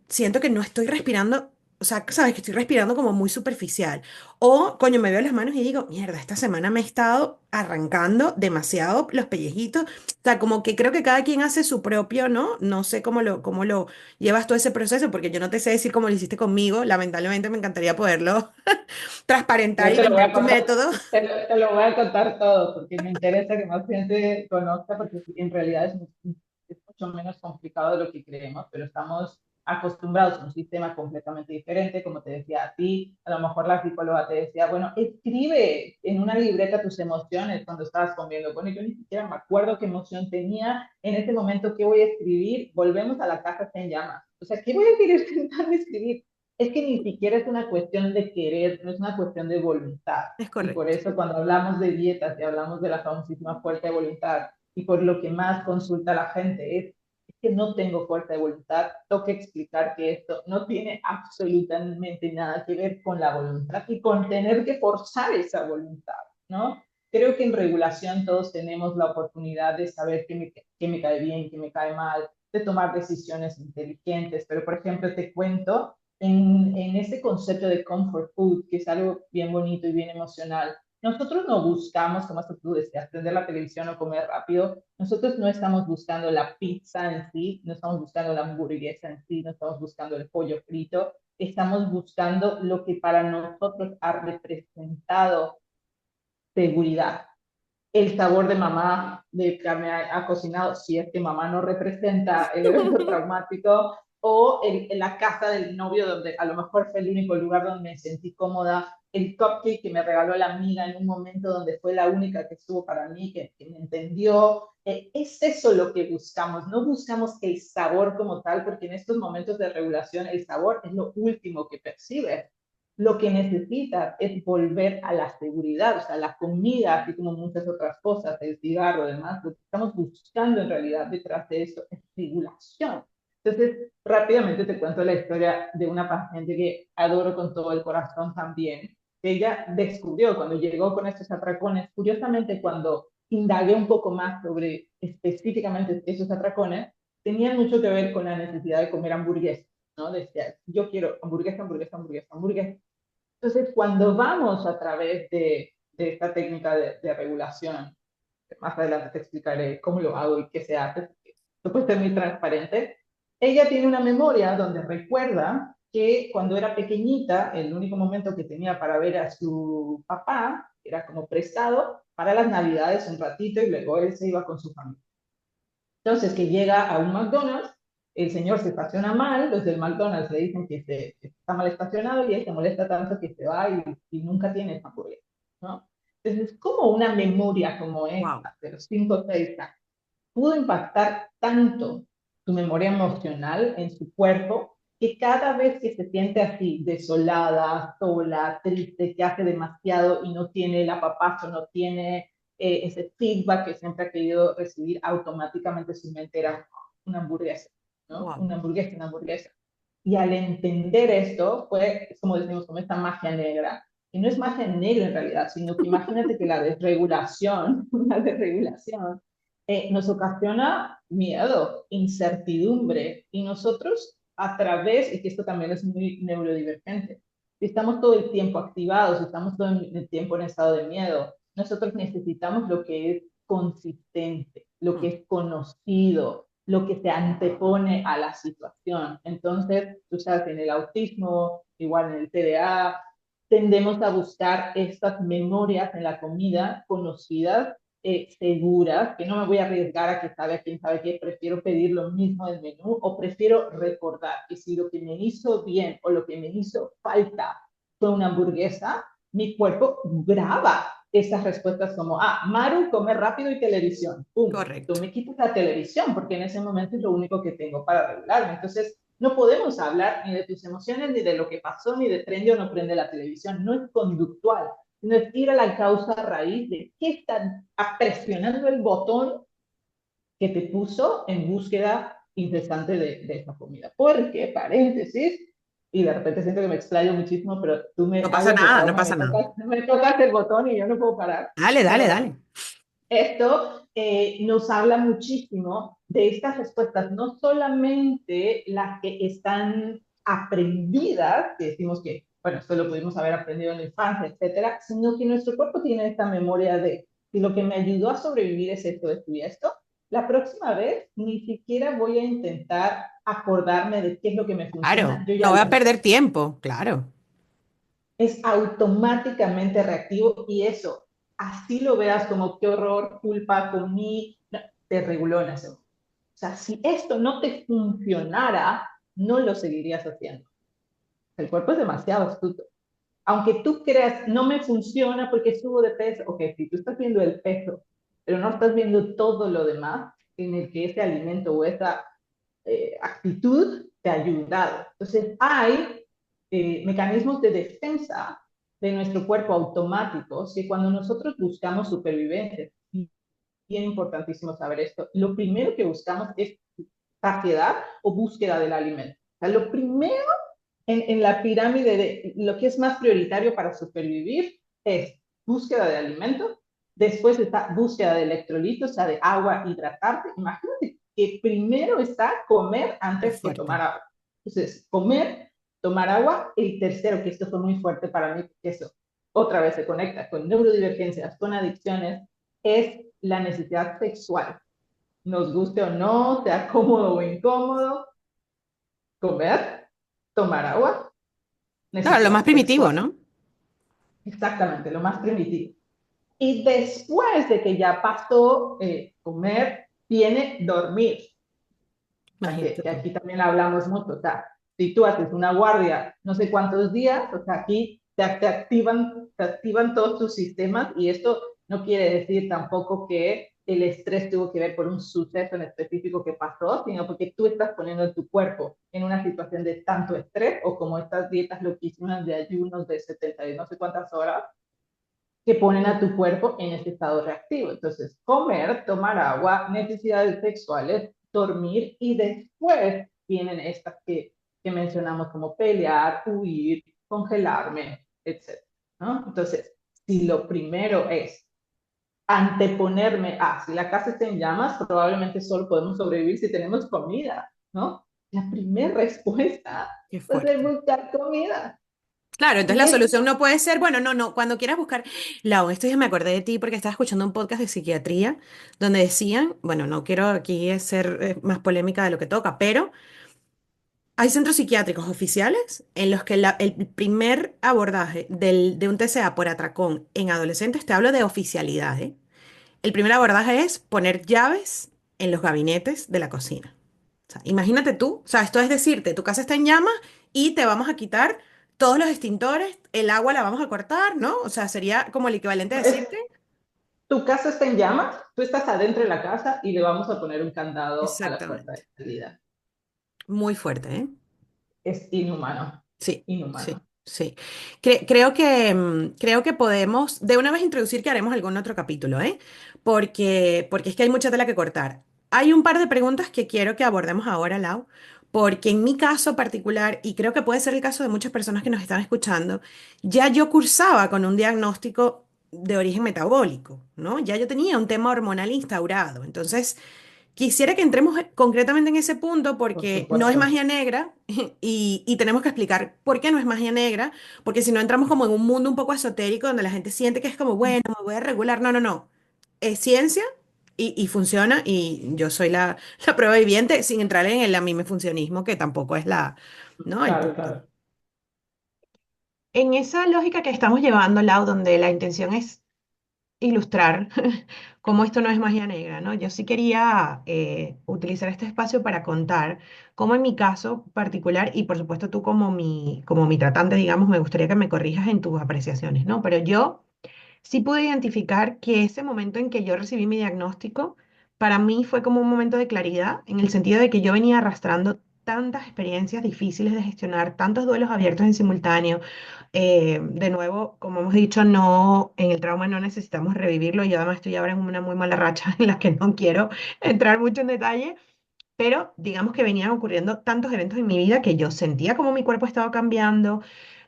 siento que no estoy respirando. O sea, sabes que estoy respirando como muy superficial. O, coño, me veo las manos y digo, mierda, esta semana me he estado arrancando demasiado los pellejitos. O sea, como que creo que cada quien hace su propio, ¿no? No sé cómo lo llevas todo ese proceso, porque yo no te sé decir cómo lo hiciste conmigo. Lamentablemente me encantaría poderlo transparentar Yo y te lo voy vender a tu contar, método. te lo voy a contar todo, porque me interesa que más gente conozca, porque en realidad es mucho menos complicado de lo que creemos, pero estamos acostumbrados a un sistema completamente diferente, como te decía a ti, a lo mejor la psicóloga te decía, bueno, escribe en una libreta tus emociones cuando estabas comiendo. Bueno, yo ni siquiera me acuerdo qué emoción tenía en ese momento, qué voy a escribir, volvemos a la casa en llamas. O sea, ¿qué voy a querer sentarme a escribir? Es que ni siquiera es una cuestión de querer, no es una cuestión de voluntad. Es Y por correcto. eso cuando hablamos de dietas y hablamos de la famosísima fuerza de voluntad, y por lo que más consulta la gente es que no tengo fuerza de voluntad, tengo que explicar que esto no tiene absolutamente nada que ver con la voluntad y con tener que forzar esa voluntad, ¿no? Creo que en regulación todos tenemos la oportunidad de saber qué me cae bien, qué me cae mal, de tomar decisiones inteligentes, pero por ejemplo te cuento en ese concepto de comfort food, que es algo bien bonito y bien emocional. Nosotros no buscamos, como tú decías, prender la televisión o comer rápido. Nosotros no estamos buscando la pizza en sí, no estamos buscando la hamburguesa en sí, no estamos buscando el pollo frito. Estamos buscando lo que para nosotros ha representado seguridad. El sabor de mamá, de que me ha cocinado, si es que mamá no representa el evento traumático, o la casa del novio, donde a lo mejor fue el único lugar donde me sentí cómoda, el cupcake que me regaló la amiga en un momento donde fue la única que estuvo para mí, que me entendió. Es eso lo que buscamos, no buscamos el sabor como tal, porque en estos momentos de regulación el sabor es lo último que percibes. Lo que necesitas es volver a la seguridad, o sea, la comida, así como muchas otras cosas, el cigarro, demás, lo que estamos buscando en realidad detrás de eso es regulación. Entonces, rápidamente te cuento la historia de una paciente que adoro con todo el corazón también, que ella descubrió cuando llegó con estos atracones, curiosamente cuando indagué un poco más sobre específicamente esos atracones, tenían mucho que ver con la necesidad de comer hamburguesas, ¿no? Decía, yo quiero hamburguesa, hamburguesa, hamburguesa, hamburguesa. Entonces, cuando vamos a través de esta técnica de regulación, más adelante te explicaré cómo lo hago y qué se hace, esto puede ser muy transparente, ella tiene una memoria donde recuerda que cuando era pequeñita, el único momento que tenía para ver a su papá era como prestado para las navidades un ratito y luego él se iba con su familia. Entonces, que llega a un McDonald's, el señor se estaciona mal, los del McDonald's le dicen que está mal estacionado y él se molesta tanto que se va y nunca tiene esa hamburguesa, ¿no? Entonces, como una memoria como Wow. esta, de los 5 o 6 años, pudo impactar tanto su memoria emocional en su cuerpo que cada vez que se siente así, desolada, sola, triste, que hace demasiado y no tiene el apapacho, no tiene ese feedback que siempre ha querido recibir, automáticamente su mente era una hamburguesa, ¿no? Wow. Una hamburguesa, una hamburguesa. Y al entender esto, fue, como decimos, como esta magia negra. Y no es magia negra en realidad, sino que imagínate que la desregulación, la desregulación, nos ocasiona miedo, incertidumbre, y nosotros a través, y que esto también es muy neurodivergente, si estamos todo el tiempo activados, si estamos todo el tiempo en estado de miedo, nosotros necesitamos lo que es consistente, lo que Mm. es conocido, lo que se antepone a la situación. Entonces, tú sabes, en el autismo, igual en el TDA, tendemos a buscar estas memorias en la comida conocidas, seguras, que no me voy a arriesgar a que sabe quién sabe qué, prefiero pedir lo mismo del menú o prefiero recordar que si lo que me hizo bien o lo que me hizo falta fue una hamburguesa, mi cuerpo graba esas respuestas como, Maru, come rápido y televisión. ¡Pum! Tú Correcto. me quitas la televisión porque en ese momento es lo único que tengo para regularme. Entonces, no podemos hablar ni de tus emociones, ni de lo que pasó, ni de prende o no prende la televisión. No es conductual, sino es ir a la causa raíz de qué está presionando el botón que te puso en búsqueda incesante de esa comida. Porque, paréntesis, y de repente siento que me explayo muchísimo, pero tú me No pasa hablas de nada, no trauma, pasa nada. me tocas el botón y yo no puedo parar. Dale, dale, Pero dale. esto nos habla muchísimo de estas respuestas, no solamente las que están aprendidas, que decimos que, bueno, esto lo pudimos haber aprendido en la infancia, etcétera, sino que nuestro cuerpo tiene esta memoria de, si lo que me ayudó a sobrevivir es esto y esto, la próxima vez ni siquiera voy a intentar acordarme de qué es lo que me funciona, Claro, yo no ya voy lo a sé. perder tiempo, claro. Es automáticamente reactivo y eso, así lo veas como qué horror, culpa, comí, no, te reguló en ese momento. O sea, si esto no te funcionara, no lo seguirías haciendo. El cuerpo es demasiado astuto. Aunque tú creas, no me funciona porque subo de peso, ok, si tú estás viendo el peso, pero no estás viendo todo lo demás en el que ese alimento o esa actitud te ha ayudado. Entonces, hay mecanismos de defensa de nuestro cuerpo automáticos que cuando nosotros buscamos supervivencia, y bien importantísimo saber esto, lo primero que buscamos es saciedad o búsqueda del alimento. O sea, lo primero en la pirámide de lo que es más prioritario para supervivir es búsqueda de alimento, después está búsqueda de electrolitos, o sea, de agua, hidratarte. Imagínate que primero está comer Qué antes que tomar fuerte. agua. Entonces, comer, tomar agua, el tercero, que esto fue muy fuerte para mí, porque eso otra vez se conecta con neurodivergencias, con adicciones, es la necesidad sexual. Nos guste o no, sea cómodo o incómodo, comer, tomar agua, Claro, lo más necesidad primitivo, sexual. ¿no? Exactamente, lo más primitivo. Y después de que ya pasó comer, viene dormir. O sea, Imagínate que tú. aquí también hablamos mucho. O sea, si tú haces una guardia no sé cuántos días, o sea, aquí te activan todos tus sistemas y esto no quiere decir tampoco que el estrés tuvo que ver por un suceso en específico que pasó, sino porque tú estás poniendo tu cuerpo en una situación de tanto estrés o como estas dietas loquísimas de ayunos de 70 y no sé cuántas horas que ponen a tu cuerpo en ese estado reactivo. Entonces, comer, tomar agua, necesidades sexuales, dormir y después vienen estas que mencionamos como pelear, huir, congelarme, etc. ¿No? Entonces, si lo primero es anteponerme a si la casa está en llamas, probablemente solo podemos sobrevivir si tenemos comida, ¿no? La primera respuesta Qué va a ser fuerte. buscar comida. Claro, entonces Y la es solución no puede ser, bueno, no, no, cuando quieras buscar, Lau, esto ya me acordé de ti porque estaba escuchando un podcast de psiquiatría donde decían, bueno, no quiero aquí ser más polémica de lo que toca, pero hay centros psiquiátricos oficiales en los que el primer abordaje de un TCA por atracón en adolescentes, te hablo de oficialidad, ¿eh? El primer abordaje es poner llaves en los gabinetes de la cocina. O sea, imagínate tú, o sea, esto es decirte, tu casa está en llamas y te vamos a quitar todos los extintores, el agua la vamos a cortar, ¿no? O sea, sería como el equivalente a es decirte. tu casa está en llamas, tú estás adentro de la casa y le vamos a poner un candado a la puerta Exactamente. de salida. Muy fuerte, ¿eh? Es inhumano, Sí, sí, inhumano. sí. Creo que podemos de una vez introducir que haremos algún otro capítulo, ¿eh? Porque es que hay mucha tela que cortar. Hay un par de preguntas que quiero que abordemos ahora, Lau, porque en mi caso particular, y creo que puede ser el caso de muchas personas que nos están escuchando, ya yo cursaba con un diagnóstico de origen metabólico, ¿no? Ya yo tenía un tema hormonal instaurado. Entonces, quisiera que entremos concretamente en ese punto Por porque no es supuesto. magia negra y tenemos que explicar por qué no es magia negra, porque si no entramos como en un mundo un poco esotérico donde la gente siente que es como, bueno, me voy a regular. No, no, no. Es ciencia y funciona y yo soy la prueba viviente sin entrar en el a mí me funcionismo, que tampoco es ¿no? El Claro, punto. claro. En esa lógica que estamos llevando, Lau, donde la intención es ilustrar cómo esto no es magia negra, ¿no? Yo sí quería utilizar este espacio para contar cómo en mi caso particular, y por supuesto tú como mi tratante, digamos, me gustaría que me corrijas en tus apreciaciones, ¿no? Pero yo sí pude identificar que ese momento en que yo recibí mi diagnóstico, para mí fue como un momento de claridad, en el sentido de que yo venía arrastrando tantas experiencias difíciles de gestionar, tantos duelos abiertos en simultáneo. De nuevo, como hemos dicho, no, en el trauma no necesitamos revivirlo. Yo además estoy ahora en una muy mala racha en la que no quiero entrar mucho en detalle, pero digamos que venían ocurriendo tantos eventos en mi vida que yo sentía como mi cuerpo estaba cambiando.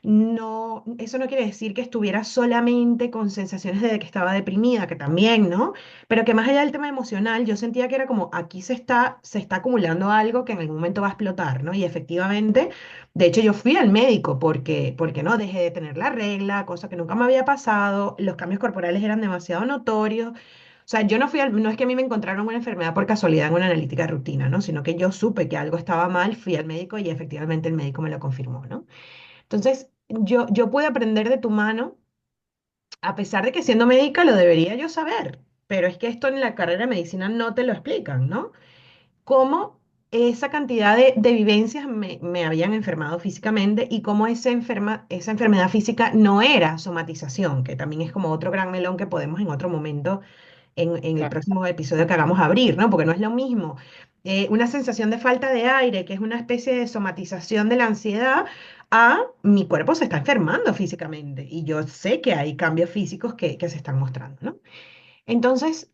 No, eso no quiere decir que estuviera solamente con sensaciones de que estaba deprimida, que también, ¿no? Pero que más allá del tema emocional, yo sentía que era como aquí se está acumulando algo que en algún momento va a explotar, ¿no? Y efectivamente, de hecho yo fui al médico porque no dejé de tener la regla, cosa que nunca me había pasado, los cambios corporales eran demasiado notorios. O sea, yo no es que a mí me encontraron una enfermedad por casualidad en una analítica de rutina, ¿no? Sino que yo supe que algo estaba mal, fui al médico y efectivamente el médico me lo confirmó, ¿no? Entonces, yo puedo aprender de tu mano, a pesar de que siendo médica lo debería yo saber, pero es que esto en la carrera de medicina no te lo explican, ¿no? ¿Cómo? esa cantidad de vivencias me habían enfermado físicamente y cómo esa enfermedad física no era somatización, que también es como otro gran melón que podemos en otro momento, en el Claro, próximo episodio que hagamos abrir, ¿no? Porque no es lo mismo. Una sensación de falta de aire, que es una especie de somatización de la ansiedad, a mi cuerpo se está enfermando físicamente y yo sé que hay cambios físicos que se están mostrando, ¿no? Entonces,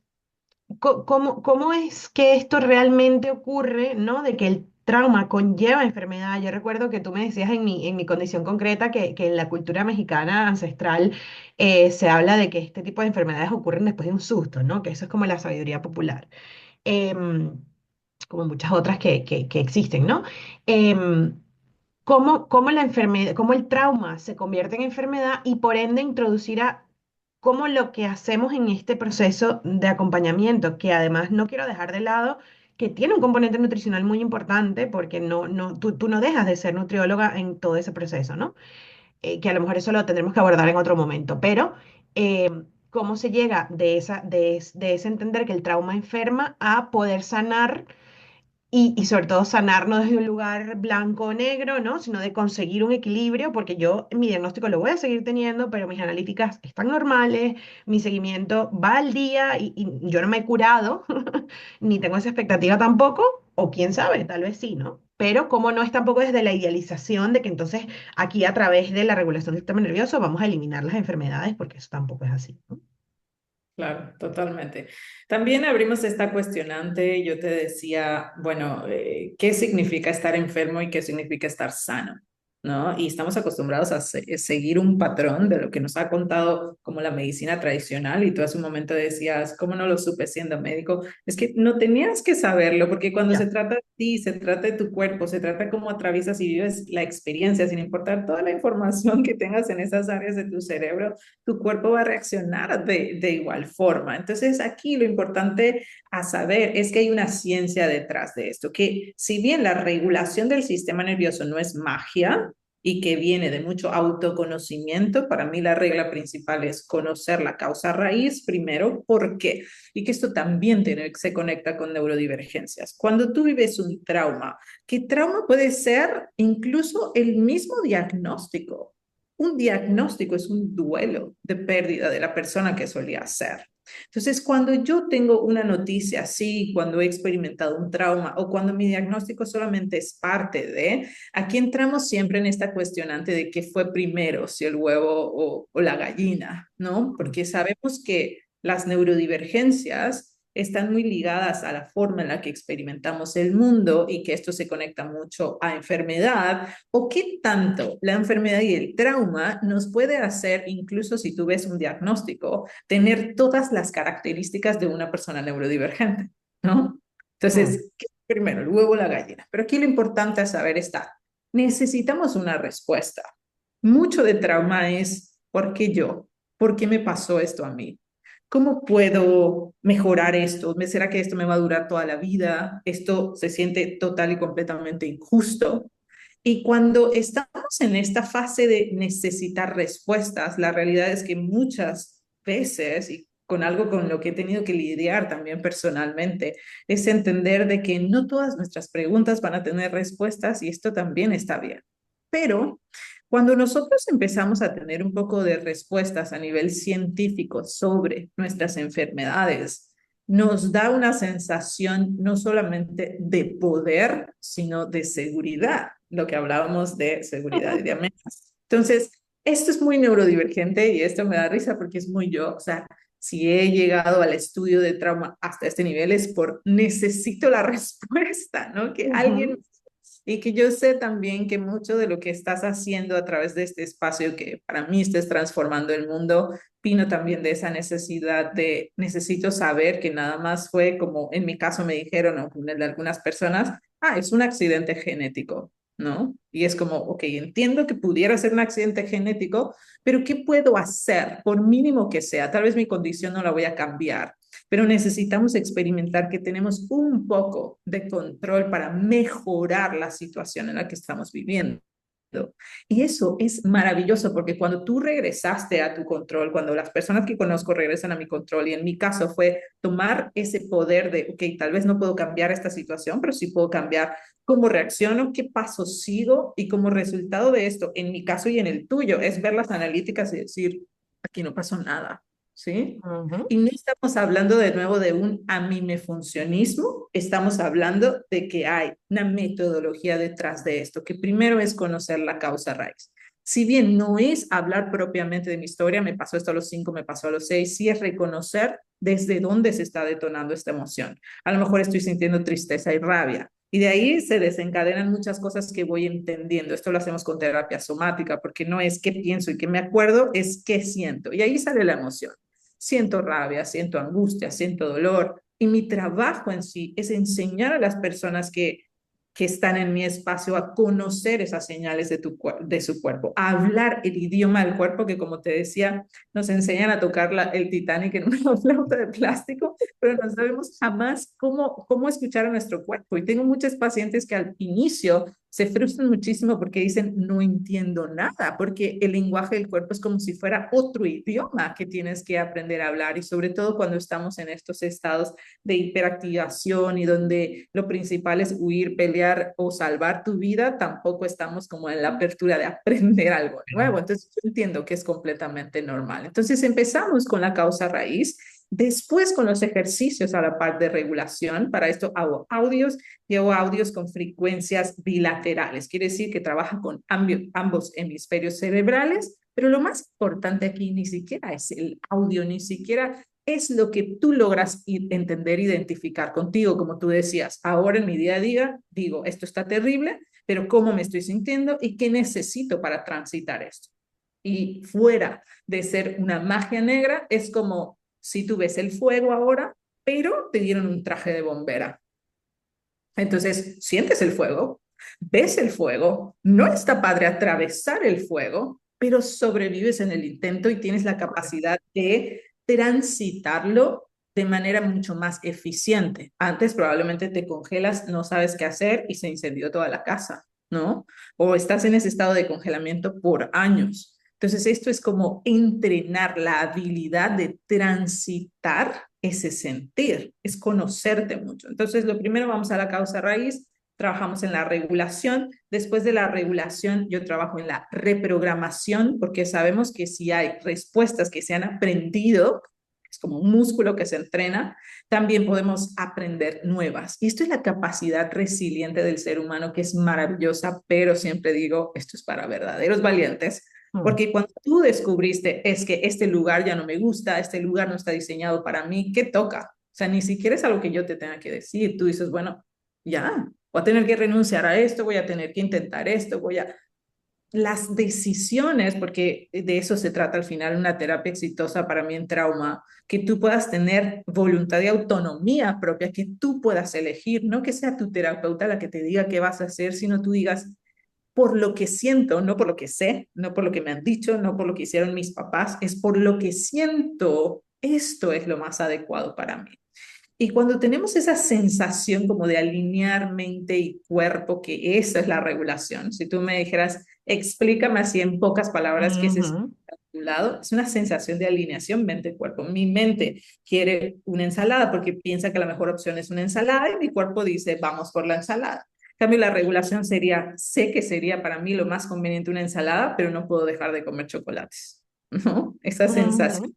¿cómo es que esto realmente ocurre, ¿no? De que el trauma conlleva enfermedad. Yo recuerdo que tú me decías en mi condición concreta que en la cultura mexicana ancestral se habla de que este tipo de enfermedades ocurren después de un susto, ¿no? Que eso es como la sabiduría popular. Em, Como muchas otras que existen, ¿no? Em, cómo la enfermedad, cómo el trauma se convierte en enfermedad y por ende introducir a cómo lo que hacemos en este proceso de acompañamiento, que además no quiero dejar de lado, que tiene un componente nutricional muy importante, porque tú no dejas de ser nutrióloga en todo ese proceso, ¿no? Que a lo mejor eso lo tendremos que abordar en otro momento, pero eh, cómo se llega de ese entender que el trauma enferma a poder sanar y sobre todo sanar no desde un lugar blanco o negro, ¿no? Sino de conseguir un equilibrio, porque yo mi diagnóstico lo voy a seguir teniendo, pero mis analíticas están normales, mi seguimiento va al día y yo no me he curado, ni tengo esa expectativa tampoco, o quién sabe, tal vez sí, ¿no? Pero como no es tampoco desde la idealización de que entonces aquí a través de la regulación del sistema nervioso vamos a eliminar las enfermedades, porque eso tampoco es así, ¿no? claro, totalmente. También abrimos esta cuestionante, yo te decía, bueno, ¿qué significa estar enfermo y qué significa estar sano? ¿No? Y estamos acostumbrados a seguir un patrón de lo que nos ha contado como la medicina tradicional, y tú hace un momento decías, ¿cómo no lo supe siendo médico? Es que no tenías que saberlo, porque cuando se Ya. trata de ti, se trata de tu cuerpo, se trata de cómo atraviesas y vives la experiencia, sin importar toda la información que tengas en esas áreas de tu cerebro, tu cuerpo va a reaccionar de igual forma. Entonces, aquí lo importante a saber es que hay una ciencia detrás de esto, que si bien la regulación del sistema nervioso no es magia y que viene de mucho autoconocimiento, para mí la regla principal es conocer la causa raíz primero. ¿Por qué? Y que esto también se conecta con neurodivergencias. Cuando tú vives un trauma, ¿qué trauma puede ser incluso el mismo diagnóstico? Un diagnóstico es un duelo de pérdida de la persona que solía ser. Entonces, cuando yo tengo una noticia así, cuando he experimentado un trauma o cuando mi diagnóstico solamente es parte de, aquí entramos siempre en esta cuestionante de qué fue primero, si el huevo o la gallina, ¿no? Porque sabemos que las neurodivergencias están muy ligadas a la forma en la que experimentamos el mundo y que esto se conecta mucho a enfermedad, o qué tanto la enfermedad y el trauma nos puede hacer, incluso si tú ves un diagnóstico, tener todas las características de una persona neurodivergente, ¿no? Mm. Entonces, ¿qué es primero, el huevo o la gallina? Pero aquí lo importante a saber está, necesitamos una respuesta. Mucho de trauma es, ¿por qué yo? ¿Por qué me pasó esto a mí? ¿Cómo puedo mejorar esto? ¿Será que esto me va a durar toda la vida? ¿Esto se siente total y completamente injusto? Y cuando estamos en esta fase de necesitar respuestas, la realidad es que muchas veces, y con algo con lo que he tenido que lidiar también personalmente, es entender de que no todas nuestras preguntas van a tener respuestas, y esto también está bien. Pero cuando nosotros empezamos a tener un poco de respuestas a nivel científico sobre nuestras enfermedades, nos da una sensación no solamente de poder, sino de seguridad, lo que hablábamos de seguridad y de amenazas. Entonces, esto es muy neurodivergente y esto me da risa porque es muy yo, o sea, si he llegado al estudio de trauma hasta este nivel es por necesito la respuesta, ¿no? Que alguien, Ujú. y que yo sé también que mucho de lo que estás haciendo a través de este espacio, que para mí estés transformando el mundo, vino también de esa necesidad de necesito saber, que nada más fue como en mi caso me dijeron, o en el de algunas personas, ah, es un accidente genético, ¿no? Y es como, ok, entiendo que pudiera ser un accidente genético, pero ¿qué puedo hacer? Por mínimo que sea, tal vez mi condición no la voy a cambiar, pero necesitamos experimentar que tenemos un poco de control para mejorar la situación en la que estamos viviendo. Y eso es maravilloso porque cuando tú regresaste a tu control, cuando las personas que conozco regresan a mi control, y en mi caso fue tomar ese poder de, ok, tal vez no puedo cambiar esta situación, pero sí puedo cambiar cómo reacciono, qué pasos sigo, y como resultado de esto, en mi caso y en el tuyo, es ver las analíticas y decir, aquí no pasó nada, ¿sí? Ujú. Y no estamos hablando de nuevo de un a mí me funcionismo, estamos hablando de que hay una metodología detrás de esto, que primero es conocer la causa raíz. Si bien no es hablar propiamente de mi historia, me pasó esto a los 5, me pasó a los 6, sí es reconocer desde dónde se está detonando esta emoción. A lo mejor estoy sintiendo tristeza y rabia, y de ahí se desencadenan muchas cosas que voy entendiendo. Esto lo hacemos con terapia somática, porque no es qué pienso y qué me acuerdo, es qué siento. Y ahí sale la emoción. Siento rabia, siento angustia, siento dolor. Y mi trabajo en sí es enseñar a las personas que están en mi espacio a conocer esas señales de su cuerpo, a hablar el idioma del cuerpo, que como te decía, nos enseñan a tocar el Titanic en una flauta de plástico, pero no sabemos jamás cómo escuchar a nuestro cuerpo. Y tengo muchos pacientes que al inicio se frustran muchísimo porque dicen, no entiendo nada, porque el lenguaje del cuerpo es como si fuera otro idioma que tienes que aprender a hablar, y sobre todo cuando estamos en estos estados de hiperactivación y donde lo principal es huir, pelear o salvar tu vida, tampoco estamos como en la apertura de aprender algo nuevo. Entonces yo entiendo que es completamente normal. Entonces empezamos con la causa raíz. Después con los ejercicios a la par de regulación. Para esto hago audios, llevo audios con frecuencias bilaterales. Quiere decir que trabaja con ambos hemisferios cerebrales, pero lo más importante aquí ni siquiera es el audio, ni siquiera es lo que tú logras entender, identificar contigo, como tú decías. Ahora en mi día a día digo, esto está terrible, pero ¿cómo me estoy sintiendo y qué necesito para transitar esto? Y fuera de ser una magia negra, es como si tú ves el fuego ahora, pero te dieron un traje de bombera. Entonces, sientes el fuego, ves el fuego, no está padre atravesar el fuego, pero sobrevives en el intento y tienes la capacidad de transitarlo de manera mucho más eficiente. Antes probablemente te congelas, no sabes qué hacer y se incendió toda la casa, ¿no? O estás en ese estado de congelamiento por años. Entonces, esto es como entrenar la habilidad de transitar ese sentir, es conocerte mucho. Entonces, lo primero, vamos a la causa raíz, trabajamos en la regulación. Después de la regulación, yo trabajo en la reprogramación, porque sabemos que si hay respuestas que se han aprendido, es como un músculo que se entrena, también podemos aprender nuevas. Y esto es la capacidad resiliente del ser humano, que es maravillosa, pero siempre digo, esto es para verdaderos valientes, porque cuando tú descubriste, es que este lugar ya no me gusta, este lugar no está diseñado para mí, ¿qué toca? O sea, ni siquiera es algo que yo te tenga que decir. Tú dices, bueno, ya, voy a tener que renunciar a esto, voy a tener que intentar esto, voy a... Las decisiones, porque de eso se trata al final una terapia exitosa para mí en trauma, que tú puedas tener voluntad y autonomía propia, que tú puedas elegir, no que sea tu terapeuta la que te diga qué vas a hacer, sino tú digas, por lo que siento, no por lo que sé, no por lo que me han dicho, no por lo que hicieron mis papás, es por lo que siento, esto es lo más adecuado para mí. Y cuando tenemos esa sensación como de alinear mente y cuerpo, que esa es la regulación, si tú me dijeras, explícame así en pocas palabras qué es ese lado, es una sensación de alineación mente-cuerpo. Mi mente quiere una ensalada porque piensa que la mejor opción es una ensalada, y mi cuerpo dice, vamos por la ensalada. En cambio, la regulación sería, sé que sería para mí lo más conveniente una ensalada, pero no puedo dejar de comer chocolates, ¿no? Esa sensación,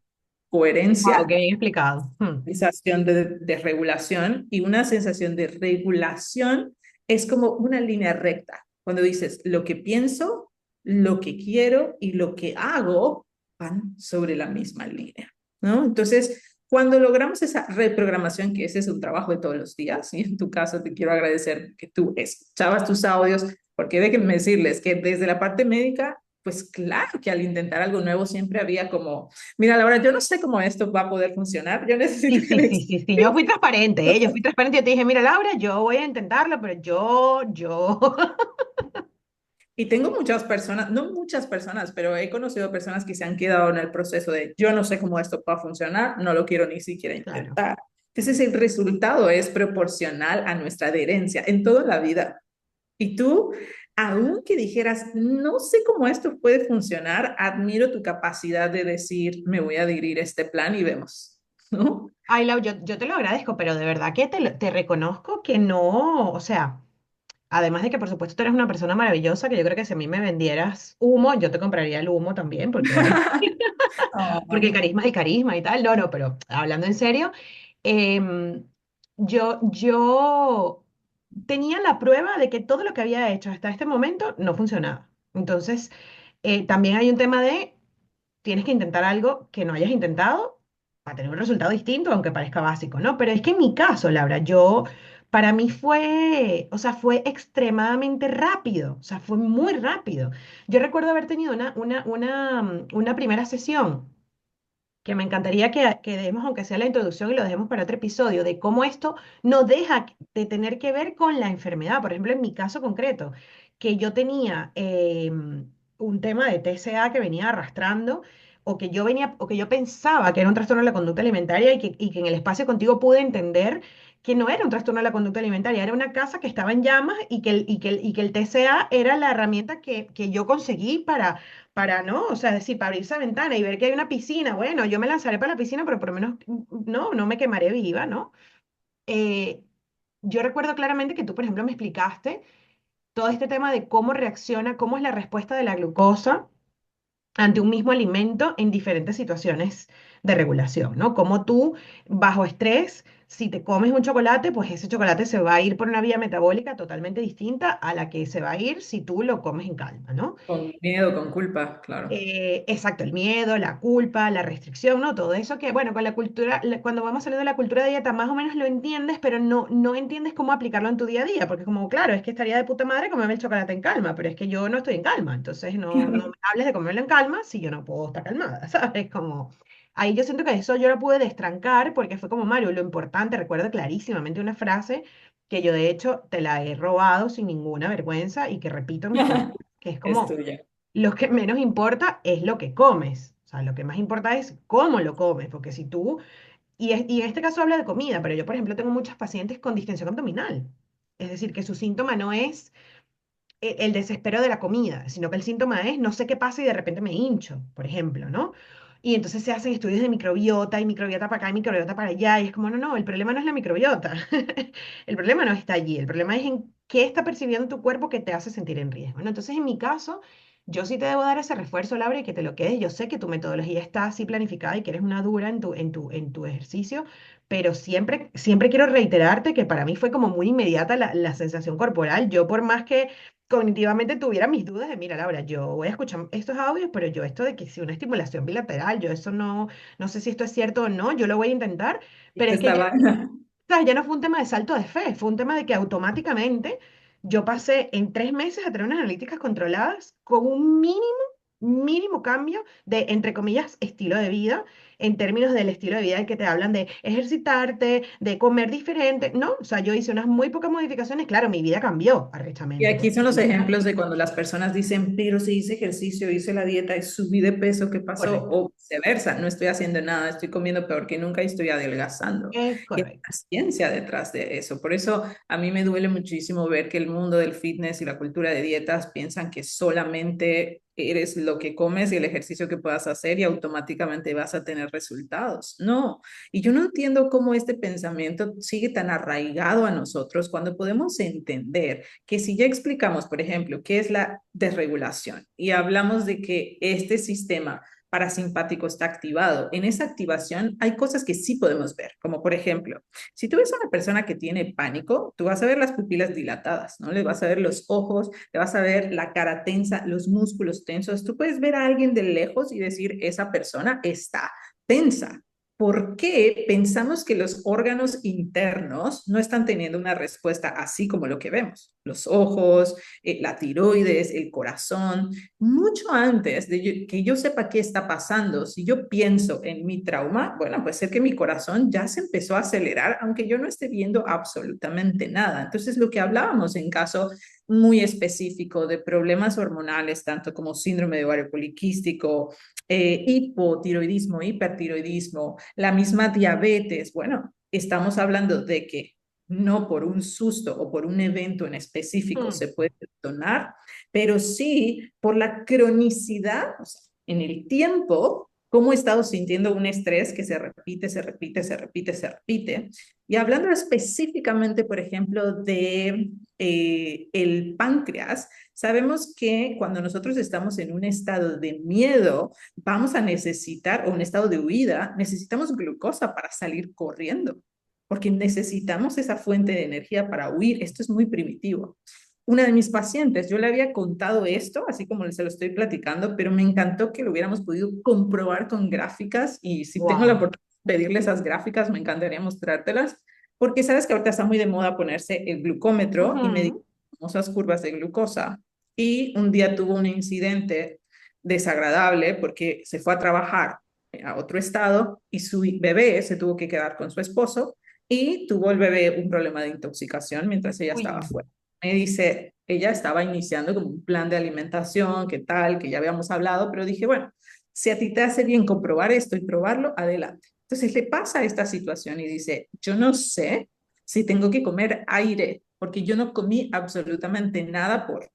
Wow, coherencia, qué bien explicado. sensación de regulación, y una sensación de regulación es como una línea recta. Cuando dices lo que pienso, lo que quiero y lo que hago van sobre la misma línea, ¿no? Entonces, cuando logramos esa reprogramación, que ese es un trabajo de todos los días, y en tu caso te quiero agradecer que tú escuchabas tus audios, porque déjenme decirles que desde la parte médica, pues claro que al intentar algo nuevo siempre había como, mira, Laura, yo no sé cómo esto va a poder funcionar, yo Sí, necesito que sí, me sí, sí, sí. Yo fui transparente, ¿eh? Yo fui transparente y yo te dije, mira, Laura, yo voy a intentarlo, pero yo. Y tengo muchas personas, no muchas personas, pero he conocido personas que se han quedado en el proceso de yo no sé cómo esto va a funcionar, no lo quiero ni siquiera Claro. intentar. Entonces el resultado es proporcional a nuestra adherencia en toda la vida. Y tú aunque dijeras, no sé cómo esto puede funcionar, admiro tu capacidad de decir, me voy a adherir a este plan y vemos, ¿no? Ay, Lau, yo te lo agradezco, pero de verdad que te reconozco que no, o sea, además de que por supuesto tú eres una persona maravillosa, que yo creo que si a mí me vendieras humo, yo te compraría el humo también, porque, porque el Oh, carisma es el carisma y tal, no, no, pero hablando en serio, em, yo tenía la prueba de que todo lo que había hecho hasta este momento no funcionaba. Entonces, también hay un tema de tienes que intentar algo que no hayas intentado para tener un resultado distinto, aunque parezca básico, ¿no? Pero es que en mi caso, Laura, para mí fue, o sea, fue extremadamente rápido, o sea, fue muy rápido. Yo recuerdo haber tenido una primera sesión que me encantaría que demos, aunque sea la introducción y lo dejemos para otro episodio, de cómo esto no deja de tener que ver con la enfermedad. Por ejemplo, en mi caso concreto, que yo tenía un tema de TCA que venía arrastrando, o que yo pensaba que era un trastorno de la conducta alimentaria y que en el espacio contigo pude entender que no era un trastorno de la conducta alimentaria, era una casa que estaba en llamas y que el TCA era la herramienta que yo conseguí para, ¿no? O sea, es decir, para abrir esa ventana y ver que hay una piscina, bueno, yo me lanzaré para la piscina, pero por lo menos no me quemaré viva, ¿no? Eh, yo recuerdo claramente que tú, por ejemplo, me explicaste todo este tema de cómo reacciona, cómo es la respuesta de la glucosa ante un mismo alimento en diferentes situaciones de regulación, ¿no? Como tú, bajo estrés, si te comes un chocolate, pues ese chocolate se va a ir por una vía metabólica totalmente distinta a la que se va a ir si tú lo comes en calma, ¿no? con miedo, con culpa, claro. Exacto, el miedo, la culpa, la restricción, ¿no? Todo eso que, bueno, con la cultura, cuando vamos saliendo de la cultura de dieta, más o menos lo entiendes, pero no entiendes cómo aplicarlo en tu día a día, porque es como, claro, es que estaría de puta madre comerme el chocolate en calma, pero es que yo no estoy en calma, entonces no me hables de comerlo en calma si yo no puedo estar calmada, ¿sabes? Como, ahí yo siento que eso yo lo pude destrancar, porque fue como, Mario, lo importante, recuerdo clarísimamente una frase que yo de hecho te la he robado sin ninguna vergüenza y que repito en mis consultas, que es Es como tuya. lo que menos importa es lo que comes. O sea, lo que más importa es cómo lo comes, porque si tú, y en este caso habla de comida, pero yo, por ejemplo, tengo muchos pacientes con distensión abdominal. Es decir, que su síntoma no es el desespero de la comida, sino que el síntoma es no sé qué pasa y de repente me hincho, por ejemplo, ¿no? Y entonces se hacen estudios de microbiota y microbiota para acá y microbiota para allá, y es como, no, el problema no es la microbiota, el problema no está allí, el problema es en qué está percibiendo tu cuerpo que te hace sentir en riesgo, ¿no? Entonces, en mi caso, yo sí te debo dar ese refuerzo, Laura, y que te lo quedes. Yo sé que tu metodología está así planificada y que eres una dura en tu ejercicio, pero siempre quiero reiterarte que para mí fue como muy inmediata la sensación corporal. Yo por más que cognitivamente tuviera mis dudas de, mira, Laura, yo voy a escuchar estos audios, pero yo esto de que si una estimulación bilateral, yo eso no sé si esto es cierto o no, yo lo voy a intentar, Y pero te es que ya, estaba, ¿sabes? Ya no fue un tema de salto de fe, fue un tema de que automáticamente yo pasé en 3 meses a tener unas analíticas controladas con un mínimo cambio de, entre comillas, estilo de vida, en términos del estilo de vida en que te hablan de ejercitarte, de comer diferente, ¿no? O sea, yo hice unas muy pocas modificaciones, claro, mi vida cambió y arrechamente, aquí porque son los mi vida ejemplos de cuando las personas dicen, pero si hice ejercicio, hice la dieta y subí de peso, ¿qué pasó? correcto, O viceversa, no estoy haciendo nada, estoy comiendo peor que nunca y estoy adelgazando. es Y hay correcto. una ciencia detrás de eso. Por eso a mí me duele muchísimo ver que el mundo del fitness y la cultura de dietas piensan que solamente eres lo que comes y el ejercicio que puedas hacer y automáticamente vas a tener resultados. No, y yo no entiendo cómo este pensamiento sigue tan arraigado a nosotros cuando podemos entender que si ya explicamos, por ejemplo, qué es la desregulación y hablamos de que este sistema parasimpático está activado, en esa activación hay cosas que sí podemos ver, como por ejemplo, si tú ves a una persona que tiene pánico, tú vas a ver las pupilas dilatadas, ¿no? Le vas a ver los ojos, le vas a ver la cara tensa, los músculos tensos. Tú puedes ver a alguien de lejos y decir, esa persona está tensa. ¿Por qué pensamos que los órganos internos no están teniendo una respuesta así como lo que vemos? Los ojos, la tiroides, el corazón. Mucho antes de que yo sepa qué está pasando, si yo pienso en mi trauma, bueno, puede ser que mi corazón ya se empezó a acelerar, aunque yo no esté viendo absolutamente nada. Entonces, lo que hablábamos en caso muy específico de problemas hormonales, tanto como síndrome de ovario poliquístico, hipotiroidismo, hipertiroidismo, la misma diabetes. Bueno, estamos hablando de que no por un susto o por un evento en específico Mm. se puede detonar, pero sí por la cronicidad, o sea, en el tiempo, cómo he estado sintiendo un estrés que se repite, se repite, se repite, se repite. Y hablando específicamente, por ejemplo, de el páncreas, sabemos que cuando nosotros estamos en un estado de miedo, vamos a necesitar, o un estado de huida, necesitamos glucosa para salir corriendo, porque necesitamos esa fuente de energía para huir. Esto es muy primitivo. Una de mis pacientes, yo le había contado esto, así como se lo estoy platicando, pero me encantó que lo hubiéramos podido comprobar con gráficas y si tengo la Wow. oportunidad de pedirle esas gráficas, me encantaría mostrártelas, porque sabes que ahorita está muy de moda ponerse el glucómetro y medir Ujú. famosas curvas de glucosa. Y un día tuvo un incidente desagradable porque se fue a trabajar a otro estado y su bebé se tuvo que quedar con su esposo y tuvo el bebé un problema de intoxicación mientras ella estaba Uy. fuera. Me dice, ella estaba iniciando como un plan de alimentación, qué tal, que ya habíamos hablado, pero dije, bueno, si a ti te hace bien comprobar esto y probarlo, adelante. Entonces le pasa esta situación y dice, yo no sé si tengo que comer aire, porque yo no comí absolutamente nada por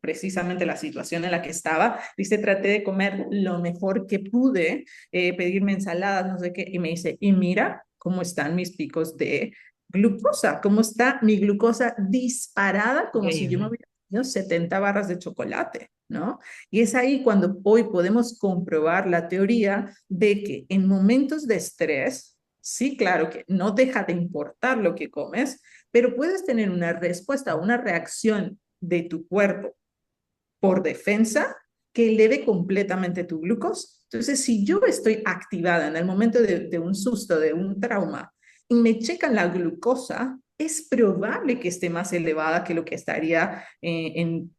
precisamente la situación en la que estaba. Dice, traté de comer lo mejor que pude, pedirme ensaladas, no sé qué, y me dice, y mira cómo están mis picos de glucosa, cómo está mi glucosa disparada, como si yo me Increíble. hubiera comido 70 barras de chocolate, ¿no? Y es ahí cuando hoy podemos comprobar la teoría de que en momentos de estrés, sí, claro que no deja de importar lo que comes, pero puedes tener una respuesta, una reacción de tu cuerpo por defensa que eleve completamente tu glucosa. Entonces, si yo estoy activada en el momento de un susto, de un trauma, y me checan la glucosa, es probable que esté más elevada que lo que estaría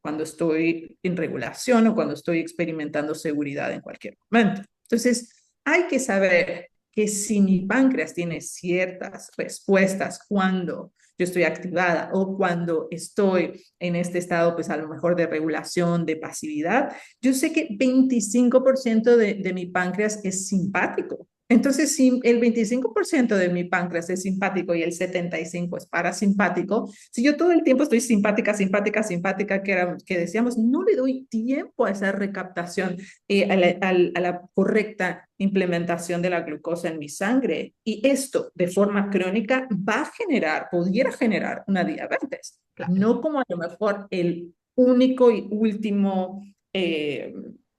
cuando estoy en regulación o cuando estoy experimentando seguridad en cualquier momento. Entonces, hay que saber que si mi páncreas tiene ciertas respuestas cuando yo estoy activada o cuando estoy en este estado, pues a lo mejor de regulación, de pasividad, yo sé que 25% de mi páncreas es simpático. Entonces, si el 25% de mi páncreas es simpático y el 75% es parasimpático, si yo todo el tiempo estoy simpática, simpática, simpática, que decíamos, no le doy tiempo a esa recaptación, a la correcta implementación de la glucosa en mi sangre. Y esto de forma crónica va a generar, pudiera generar una diabetes, Claro. no como a lo mejor el único y último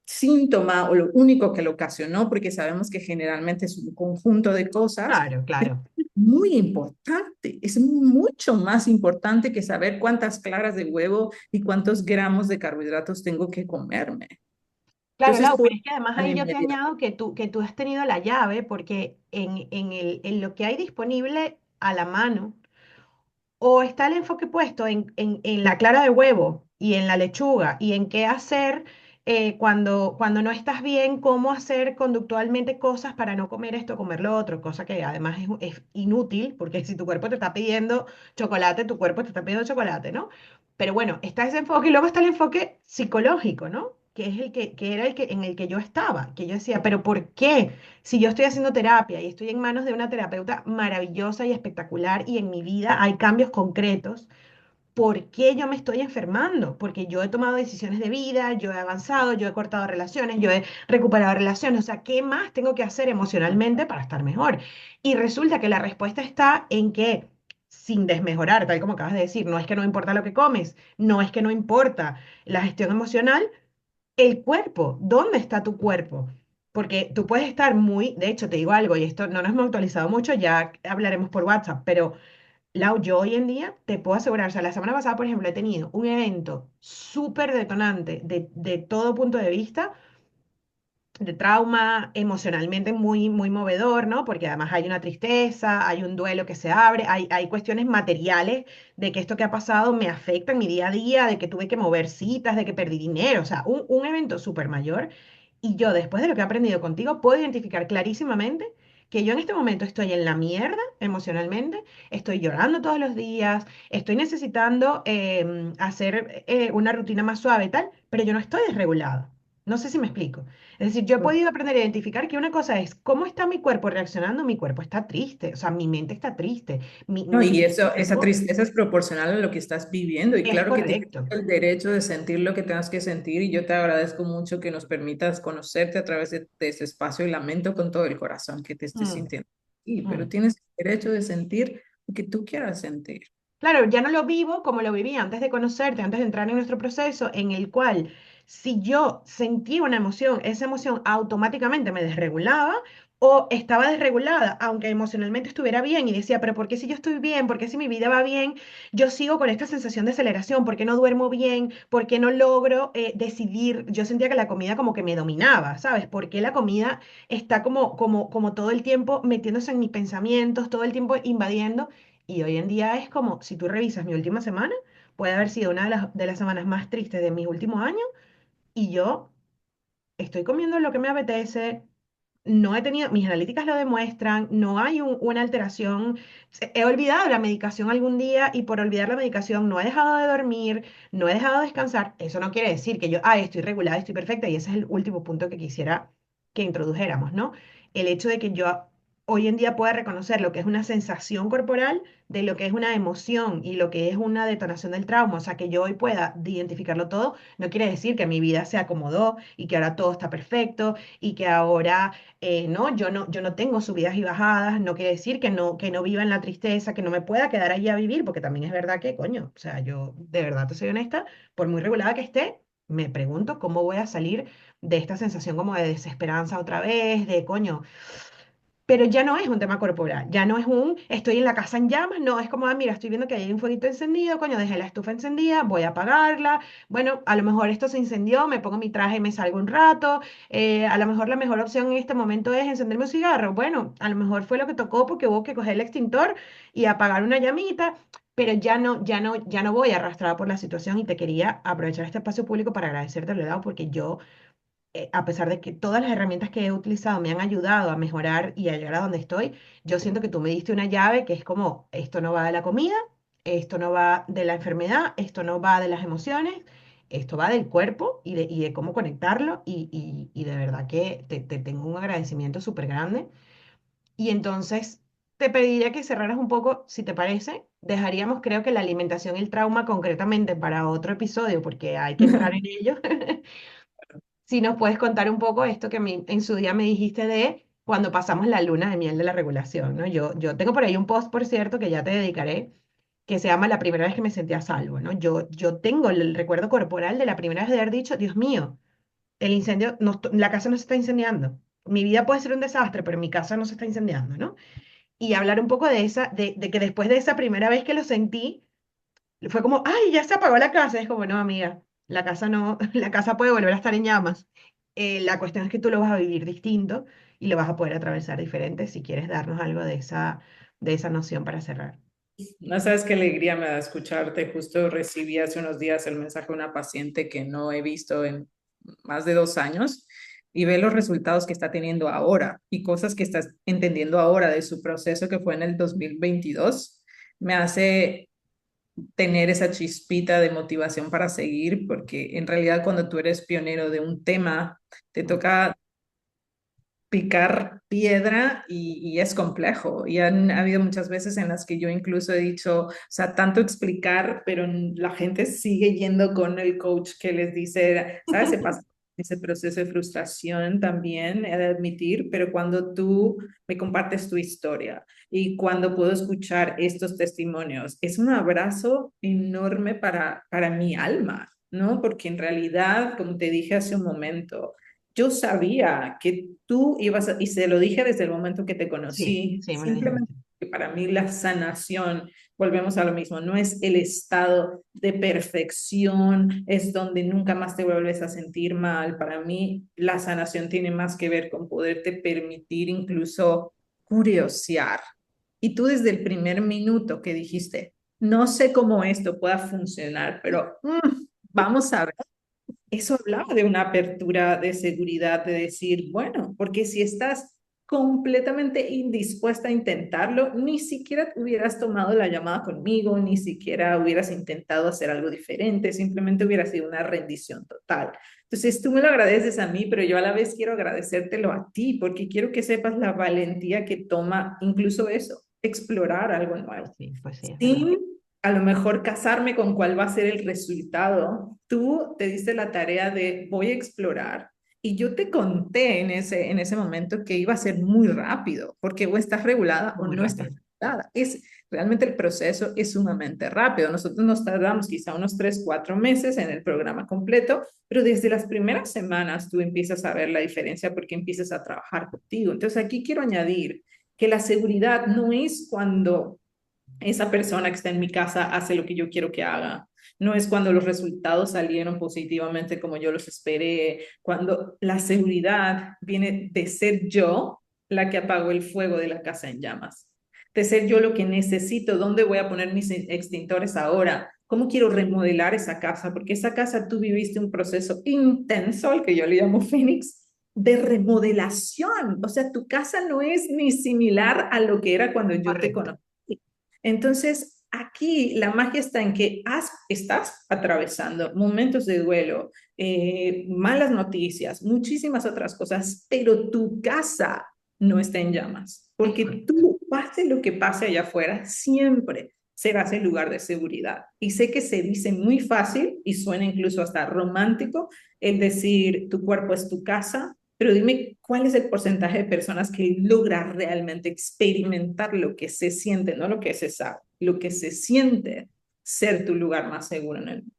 síntoma o lo único que lo ocasionó, porque sabemos que generalmente es un conjunto de cosas, Claro, pero claro. es muy importante, es mucho más importante que saber cuántas claras de huevo y cuántos gramos de carbohidratos tengo que comerme. Claro, Entonces, Lau, por pero es que además tan ahí yo te inmediato. añado que tú has tenido la llave porque en lo que hay disponible a la mano, o está el enfoque puesto en la clara de huevo y en la lechuga y en qué hacer cuando no estás bien, cómo hacer conductualmente cosas para no comer esto, comer lo otro, cosa que además es inútil porque si tu cuerpo te está pidiendo chocolate, tu cuerpo te está pidiendo chocolate, ¿no? Pero bueno, está ese enfoque y luego está el enfoque psicológico, ¿no? Que es que era el que, en el que yo estaba, que yo decía, pero ¿por qué? Si yo estoy haciendo terapia y estoy en manos de una terapeuta maravillosa y espectacular y en mi vida hay cambios concretos, ¿por qué yo me estoy enfermando? Porque yo he tomado decisiones de vida, yo he avanzado, yo he cortado relaciones, yo he recuperado relaciones, o sea, ¿qué más tengo que hacer emocionalmente para estar mejor? Y resulta que la respuesta está en que, sin desmejorar, tal como acabas de decir, no es que no importa lo que comes, no es que no importa la gestión emocional, el cuerpo, ¿dónde está tu cuerpo? Porque tú puedes estar muy, de hecho te digo algo, y esto no nos hemos actualizado mucho, ya hablaremos por WhatsApp, pero Lau, yo hoy en día te puedo asegurar, o sea, la semana pasada, por ejemplo, he tenido un evento súper detonante de todo punto de vista, de trauma, emocionalmente muy, muy movedor, ¿no? Porque además hay una tristeza, hay un duelo que se abre, hay cuestiones materiales de que esto que ha pasado me afecta en mi día a día, de que tuve que mover citas, de que perdí dinero, o sea, un evento súper mayor. Y yo, después de lo que he aprendido contigo, puedo identificar clarísimamente que yo en este momento estoy en la mierda emocionalmente, estoy llorando todos los días, estoy necesitando hacer una rutina más suave y tal, pero yo no estoy desregulada. No sé si me explico. Es decir, yo he podido aprender a identificar que una cosa es cómo está mi cuerpo reaccionando, mi cuerpo está triste, o sea, mi mente está triste, No, y mi eso, esa cuerpo tristeza es proporcional a lo que estás viviendo y es claro que tienes correcto. el derecho de sentir lo que tengas que sentir y yo te agradezco mucho que nos permitas conocerte a través de ese espacio y lamento con todo el corazón que te estés Mm, sintiendo. Sí, pero mm. tienes el derecho de sentir lo que tú quieras sentir. Claro, ya no lo vivo como lo vivía antes de conocerte, antes de entrar en nuestro proceso, en el cual si yo sentía una emoción, esa emoción automáticamente me desregulaba o estaba desregulada, aunque emocionalmente estuviera bien y decía, pero ¿por qué si yo estoy bien? ¿Por qué si mi vida va bien? Yo sigo con esta sensación de aceleración, ¿por qué no duermo bien? ¿Por qué no logro decidir? Yo sentía que la comida como que me dominaba, ¿sabes? ¿Por qué la comida está como todo el tiempo metiéndose en mis pensamientos, todo el tiempo invadiendo? Y hoy en día es como, si tú revisas mi última semana, puede haber sido una de las semanas más tristes de mis últimos años y yo estoy comiendo lo que me apetece, no he tenido, mis analíticas lo demuestran, no hay una alteración. He olvidado la medicación algún día y por olvidar la medicación no he dejado de dormir, no he dejado de descansar. Eso no quiere decir que yo, estoy regulada, estoy perfecta y ese es el último punto que quisiera que introdujéramos, ¿no? El hecho de que yo hoy en día pueda reconocer lo que es una sensación corporal de lo que es una emoción y lo que es una detonación del trauma, o sea, que yo hoy pueda identificarlo todo, no quiere decir que mi vida se acomodó y que ahora todo está perfecto y que ahora no, yo no tengo subidas y bajadas, no quiere decir que no viva en la tristeza, que no me pueda quedar allí a vivir, porque también es verdad que, coño, o sea, yo de verdad te soy honesta, por muy regulada que esté, me pregunto cómo voy a salir de esta sensación como de desesperanza otra vez, de coño, pero ya no es un tema corporal, ya no es estoy en la casa en llamas, no, es como, mira, estoy viendo que hay un fueguito encendido, coño, dejé la estufa encendida, voy a apagarla, bueno, a lo mejor esto se incendió, me pongo mi traje y me salgo un rato, a lo mejor la mejor opción en este momento es encenderme un cigarro, bueno, a lo mejor fue lo que tocó porque hubo que coger el extintor y apagar una llamita. Pero ya no voy arrastrada por la situación y te quería aprovechar este espacio público para agradecerte lo dado porque yo a pesar de que todas las herramientas que he utilizado me han ayudado a mejorar y a llegar a donde estoy, yo siento que tú me diste una llave que es como, esto no va de la comida, esto no va de la enfermedad, esto no va de las emociones, esto va del cuerpo y de cómo conectarlo y de verdad que te tengo un agradecimiento súper grande. Y entonces te pediría que cerraras un poco, si te parece, dejaríamos creo que la alimentación y el trauma concretamente para otro episodio porque hay que entrar en ello. Si nos puedes contar un poco esto que en su día me dijiste de cuando pasamos la luna de miel de la regulación, ¿no? Yo tengo por ahí un post, por cierto, que ya te dedicaré, que se llama La primera vez que me sentí a salvo, ¿no? Yo tengo el recuerdo corporal de la primera vez de haber dicho, Dios mío, el incendio, la casa no se está incendiando. Mi vida puede ser un desastre, pero mi casa no se está incendiando, ¿no? Y hablar un poco de que después de esa primera vez que lo sentí, fue como, ay, ya se apagó la casa. Es como, no, amiga, la casa no, la casa puede volver a estar en llamas. La cuestión es que tú lo vas a vivir distinto y lo vas a poder atravesar diferente si quieres darnos algo de esa noción para cerrar. No sabes qué alegría me da escucharte. Justo recibí hace unos días el mensaje de una paciente que no he visto en más de 2 años y ve los resultados que está teniendo ahora y cosas que está entendiendo ahora de su proceso que fue en el 2022. Me hace tener esa chispita de motivación para seguir, porque en realidad cuando tú eres pionero de un tema, te toca picar piedra y es complejo. Y han habido muchas veces en las que yo incluso he dicho, o sea, tanto explicar, pero la gente sigue yendo con el coach que les dice, ¿sabes? Se pasa ese proceso de frustración también, he de admitir, pero cuando tú me compartes tu historia y cuando puedo escuchar estos testimonios, es un abrazo enorme para mi alma, ¿no? Porque en realidad, como te dije hace un momento, yo sabía que tú ibas a, y se lo dije desde el momento que te Sí, conocí, sí, me lo simplemente dijiste. que para mí la sanación, volvemos a lo mismo, no es el estado de perfección, es donde nunca más te vuelves a sentir mal. Para mí la sanación tiene más que ver con poderte permitir incluso curiosear. Y tú desde el primer minuto que dijiste, no sé cómo esto pueda funcionar, pero vamos a ver, eso hablaba de una apertura de seguridad, de decir, bueno, porque si estás completamente indispuesta a intentarlo, ni siquiera hubieras tomado la llamada conmigo, ni siquiera hubieras intentado hacer algo diferente, simplemente hubiera sido una rendición total. Entonces tú me lo agradeces a mí, pero yo a la vez quiero agradecértelo a ti, porque quiero que sepas la valentía que toma incluso eso, explorar algo nuevo. Pues sí, es verdad. Sin a lo mejor casarme con cuál va a ser el resultado, tú te diste la tarea de voy a explorar y yo te conté en ese momento que iba a ser muy rápido, porque o estás regulada o Muy no estás rápido. regulada. Realmente el proceso es sumamente rápido. Nosotros nos tardamos quizá unos 3, 4 meses en el programa completo, pero desde las primeras semanas tú empiezas a ver la diferencia porque empiezas a trabajar contigo. Entonces aquí quiero añadir que la seguridad no es cuando esa persona que está en mi casa hace lo que yo quiero que haga. No es cuando los resultados salieron positivamente como yo los esperé, cuando la seguridad viene de ser yo la que apagó el fuego de la casa en llamas, de ser yo lo que necesito, dónde voy a poner mis extintores ahora, cómo quiero remodelar esa casa, porque esa casa tú viviste un proceso intenso, al que yo le llamo Phoenix, de remodelación. O sea, tu casa no es ni similar a lo que era cuando yo te Correcto. conocí. Entonces, aquí la magia está en que estás atravesando momentos de duelo, malas noticias, muchísimas otras cosas, pero tu casa no está en llamas, porque tú, pase lo que pase allá afuera, siempre serás el lugar de seguridad. Y sé que se dice muy fácil y suena incluso hasta romántico el decir tu cuerpo es tu casa, pero dime cuál es el porcentaje de personas que logra realmente experimentar lo que se siente, no lo que se sabe, lo que se siente ser tu lugar más seguro en el mundo.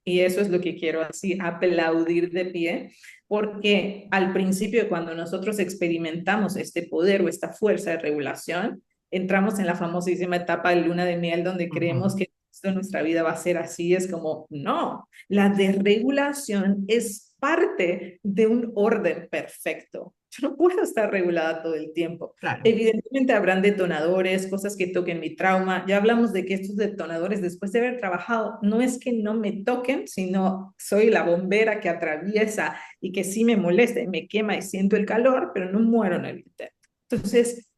Y eso es lo que quiero así aplaudir de pie, porque al principio cuando nosotros experimentamos este poder o esta fuerza de regulación, entramos en la famosísima etapa de luna de miel donde creemos que nuestra vida va a ser así. Es como, no, la desregulación es parte de un orden perfecto. Yo no puedo estar regulada todo el tiempo. Claro. Evidentemente habrán detonadores, cosas que toquen mi trauma. Ya hablamos de que estos detonadores, después de haber trabajado, no es que no me toquen, sino soy la bombera que atraviesa y que sí me molesta y me quema y siento el calor, pero no muero en el intento. Entonces,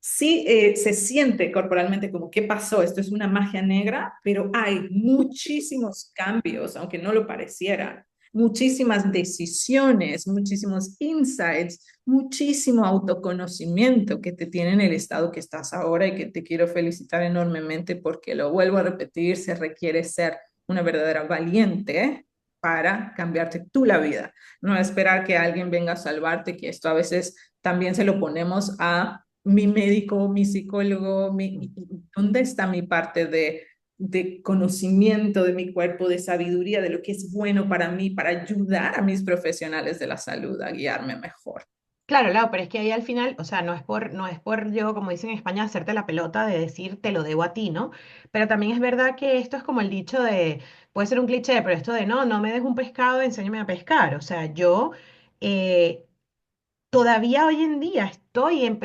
sí, se siente corporalmente como, ¿qué pasó? Esto es una magia negra, pero hay muchísimos cambios, aunque no lo pareciera, muchísimas decisiones, muchísimos insights, muchísimo autoconocimiento que te tiene en el estado que estás ahora, y que te quiero felicitar enormemente porque, lo vuelvo a repetir, se requiere ser una verdadera valiente para cambiarte tú la vida, no esperar que alguien venga a salvarte, que esto a veces también se lo ponemos a mi médico, mi psicólogo, ¿dónde está mi parte de conocimiento de mi cuerpo, de sabiduría, de lo que es bueno para mí, para ayudar a mis profesionales de la salud a guiarme mejor? Claro, Lau, pero es que ahí al final, o sea, no es por yo, como dicen en España, hacerte la pelota de decir te lo debo a ti, ¿no? Pero también es verdad que esto es como el dicho de, puede ser un cliché, pero esto de no me des un pescado, enséñame a pescar. O sea, yo eh, todavía hoy en día estoy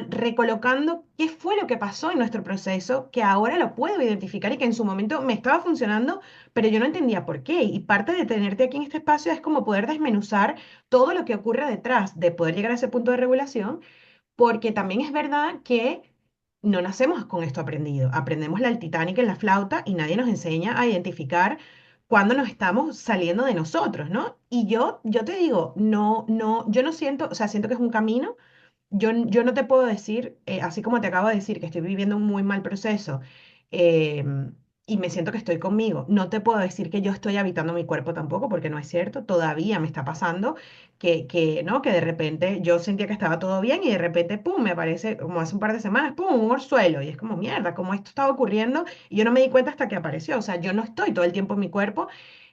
recolocando qué fue lo que pasó en nuestro proceso, que ahora lo puedo identificar y que en su momento me estaba funcionando, pero yo no entendía por qué. Y parte de tenerte aquí en este espacio es como poder desmenuzar todo lo que ocurre detrás de poder llegar a ese punto de regulación, porque también es verdad que no nacemos con esto aprendido. Aprendemos el Titanic en la flauta y nadie nos enseña a identificar cuando nos estamos saliendo de nosotros, ¿no? Y yo te digo, yo no siento, o sea, siento que es un camino. Yo no te puedo decir, así como te acabo de decir, que estoy viviendo un muy mal proceso, y me siento que estoy conmigo. No te puedo decir que yo estoy habitando mi cuerpo tampoco, porque no es cierto. Todavía me está pasando ¿no? Que de repente yo sentía que estaba todo bien y de repente, pum, me aparece, como hace un par de semanas, pum, un orzuelo. Y es como, mierda, como esto estaba ocurriendo y yo no me di cuenta hasta que apareció. O sea, yo no estoy todo el tiempo en mi cuerpo,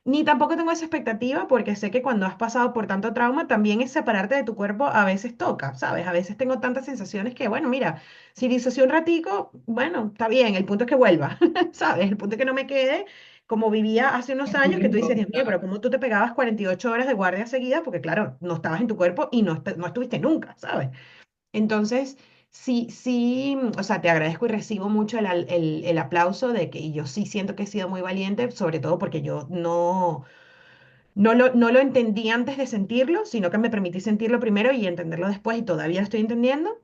ni tampoco tengo esa expectativa, porque sé que cuando has pasado por tanto trauma, también es separarte de tu cuerpo a veces toca, ¿sabes? A veces tengo tantas sensaciones que, bueno, mira, si disocio un ratico, bueno, está bien, el punto es que vuelva, ¿sabes? El punto es que no me quede como vivía hace unos años, que tú dices, Dios mío, pero ¿cómo tú te pegabas 48 horas de guardia seguida? Porque claro, no estabas en tu cuerpo y no estuviste nunca, ¿sabes? Entonces, sí, sí, o sea, te agradezco y recibo mucho el aplauso de que y yo sí siento que he sido muy valiente, sobre todo porque yo no lo entendí antes de sentirlo, sino que me permití sentirlo primero y entenderlo después y todavía lo estoy entendiendo.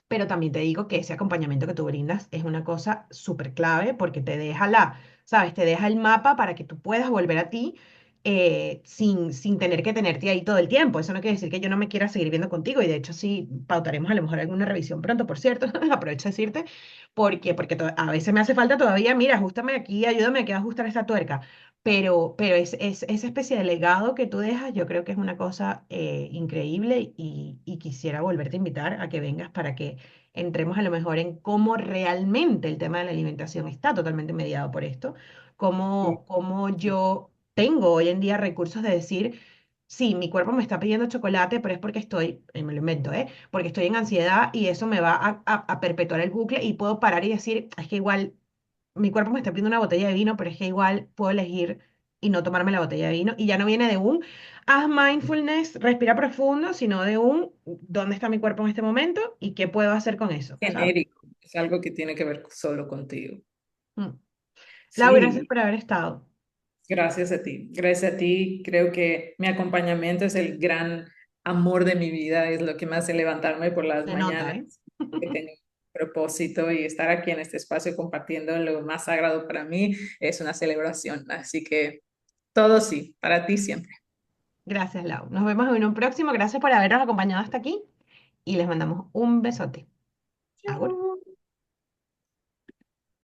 Pero también te digo que ese acompañamiento que tú brindas es una cosa súper clave porque te deja ¿sabes? Te deja el mapa para que tú puedas volver a ti sin tener que tenerte ahí todo el tiempo. Eso no quiere decir que yo no me quiera seguir viendo contigo y de hecho sí pautaremos a lo mejor alguna revisión pronto, por cierto. Aprovecho de decirte porque a veces me hace falta todavía, mira, ajustame aquí, ayúdame aquí a ajustar esta tuerca. Pero esa especie de legado que tú dejas, yo creo que es una cosa increíble y quisiera volverte a invitar a que vengas para que entremos a lo mejor en cómo realmente el tema de la alimentación está totalmente mediado por esto, Sí, cómo yo tengo hoy en día recursos de decir, sí, mi cuerpo me está pidiendo chocolate, pero es porque me lo invento, ¿eh? Porque estoy en ansiedad y eso me va a perpetuar el bucle y puedo parar y decir, es que igual mi cuerpo me está pidiendo una botella de vino, pero es que igual puedo elegir y no tomarme la botella de vino. Y ya no viene de un haz mindfulness, respira profundo, sino de un dónde está mi cuerpo en este momento y qué puedo hacer con eso, ¿sabes? genérico, es algo que tiene que ver solo contigo. Mm. Lau, gracias Sí, por haber estado. gracias a ti. Gracias a ti. Creo que mi acompañamiento es el gran amor de mi vida, es lo que me hace levantarme por las Se nota, mañanas, ¿eh? que tengo un propósito y estar aquí en este espacio compartiendo lo más sagrado para mí es una celebración. Así que todo sí, para ti siempre. Gracias, Lau. Nos vemos en un próximo. Gracias por habernos acompañado hasta aquí y les mandamos un besote. Agur.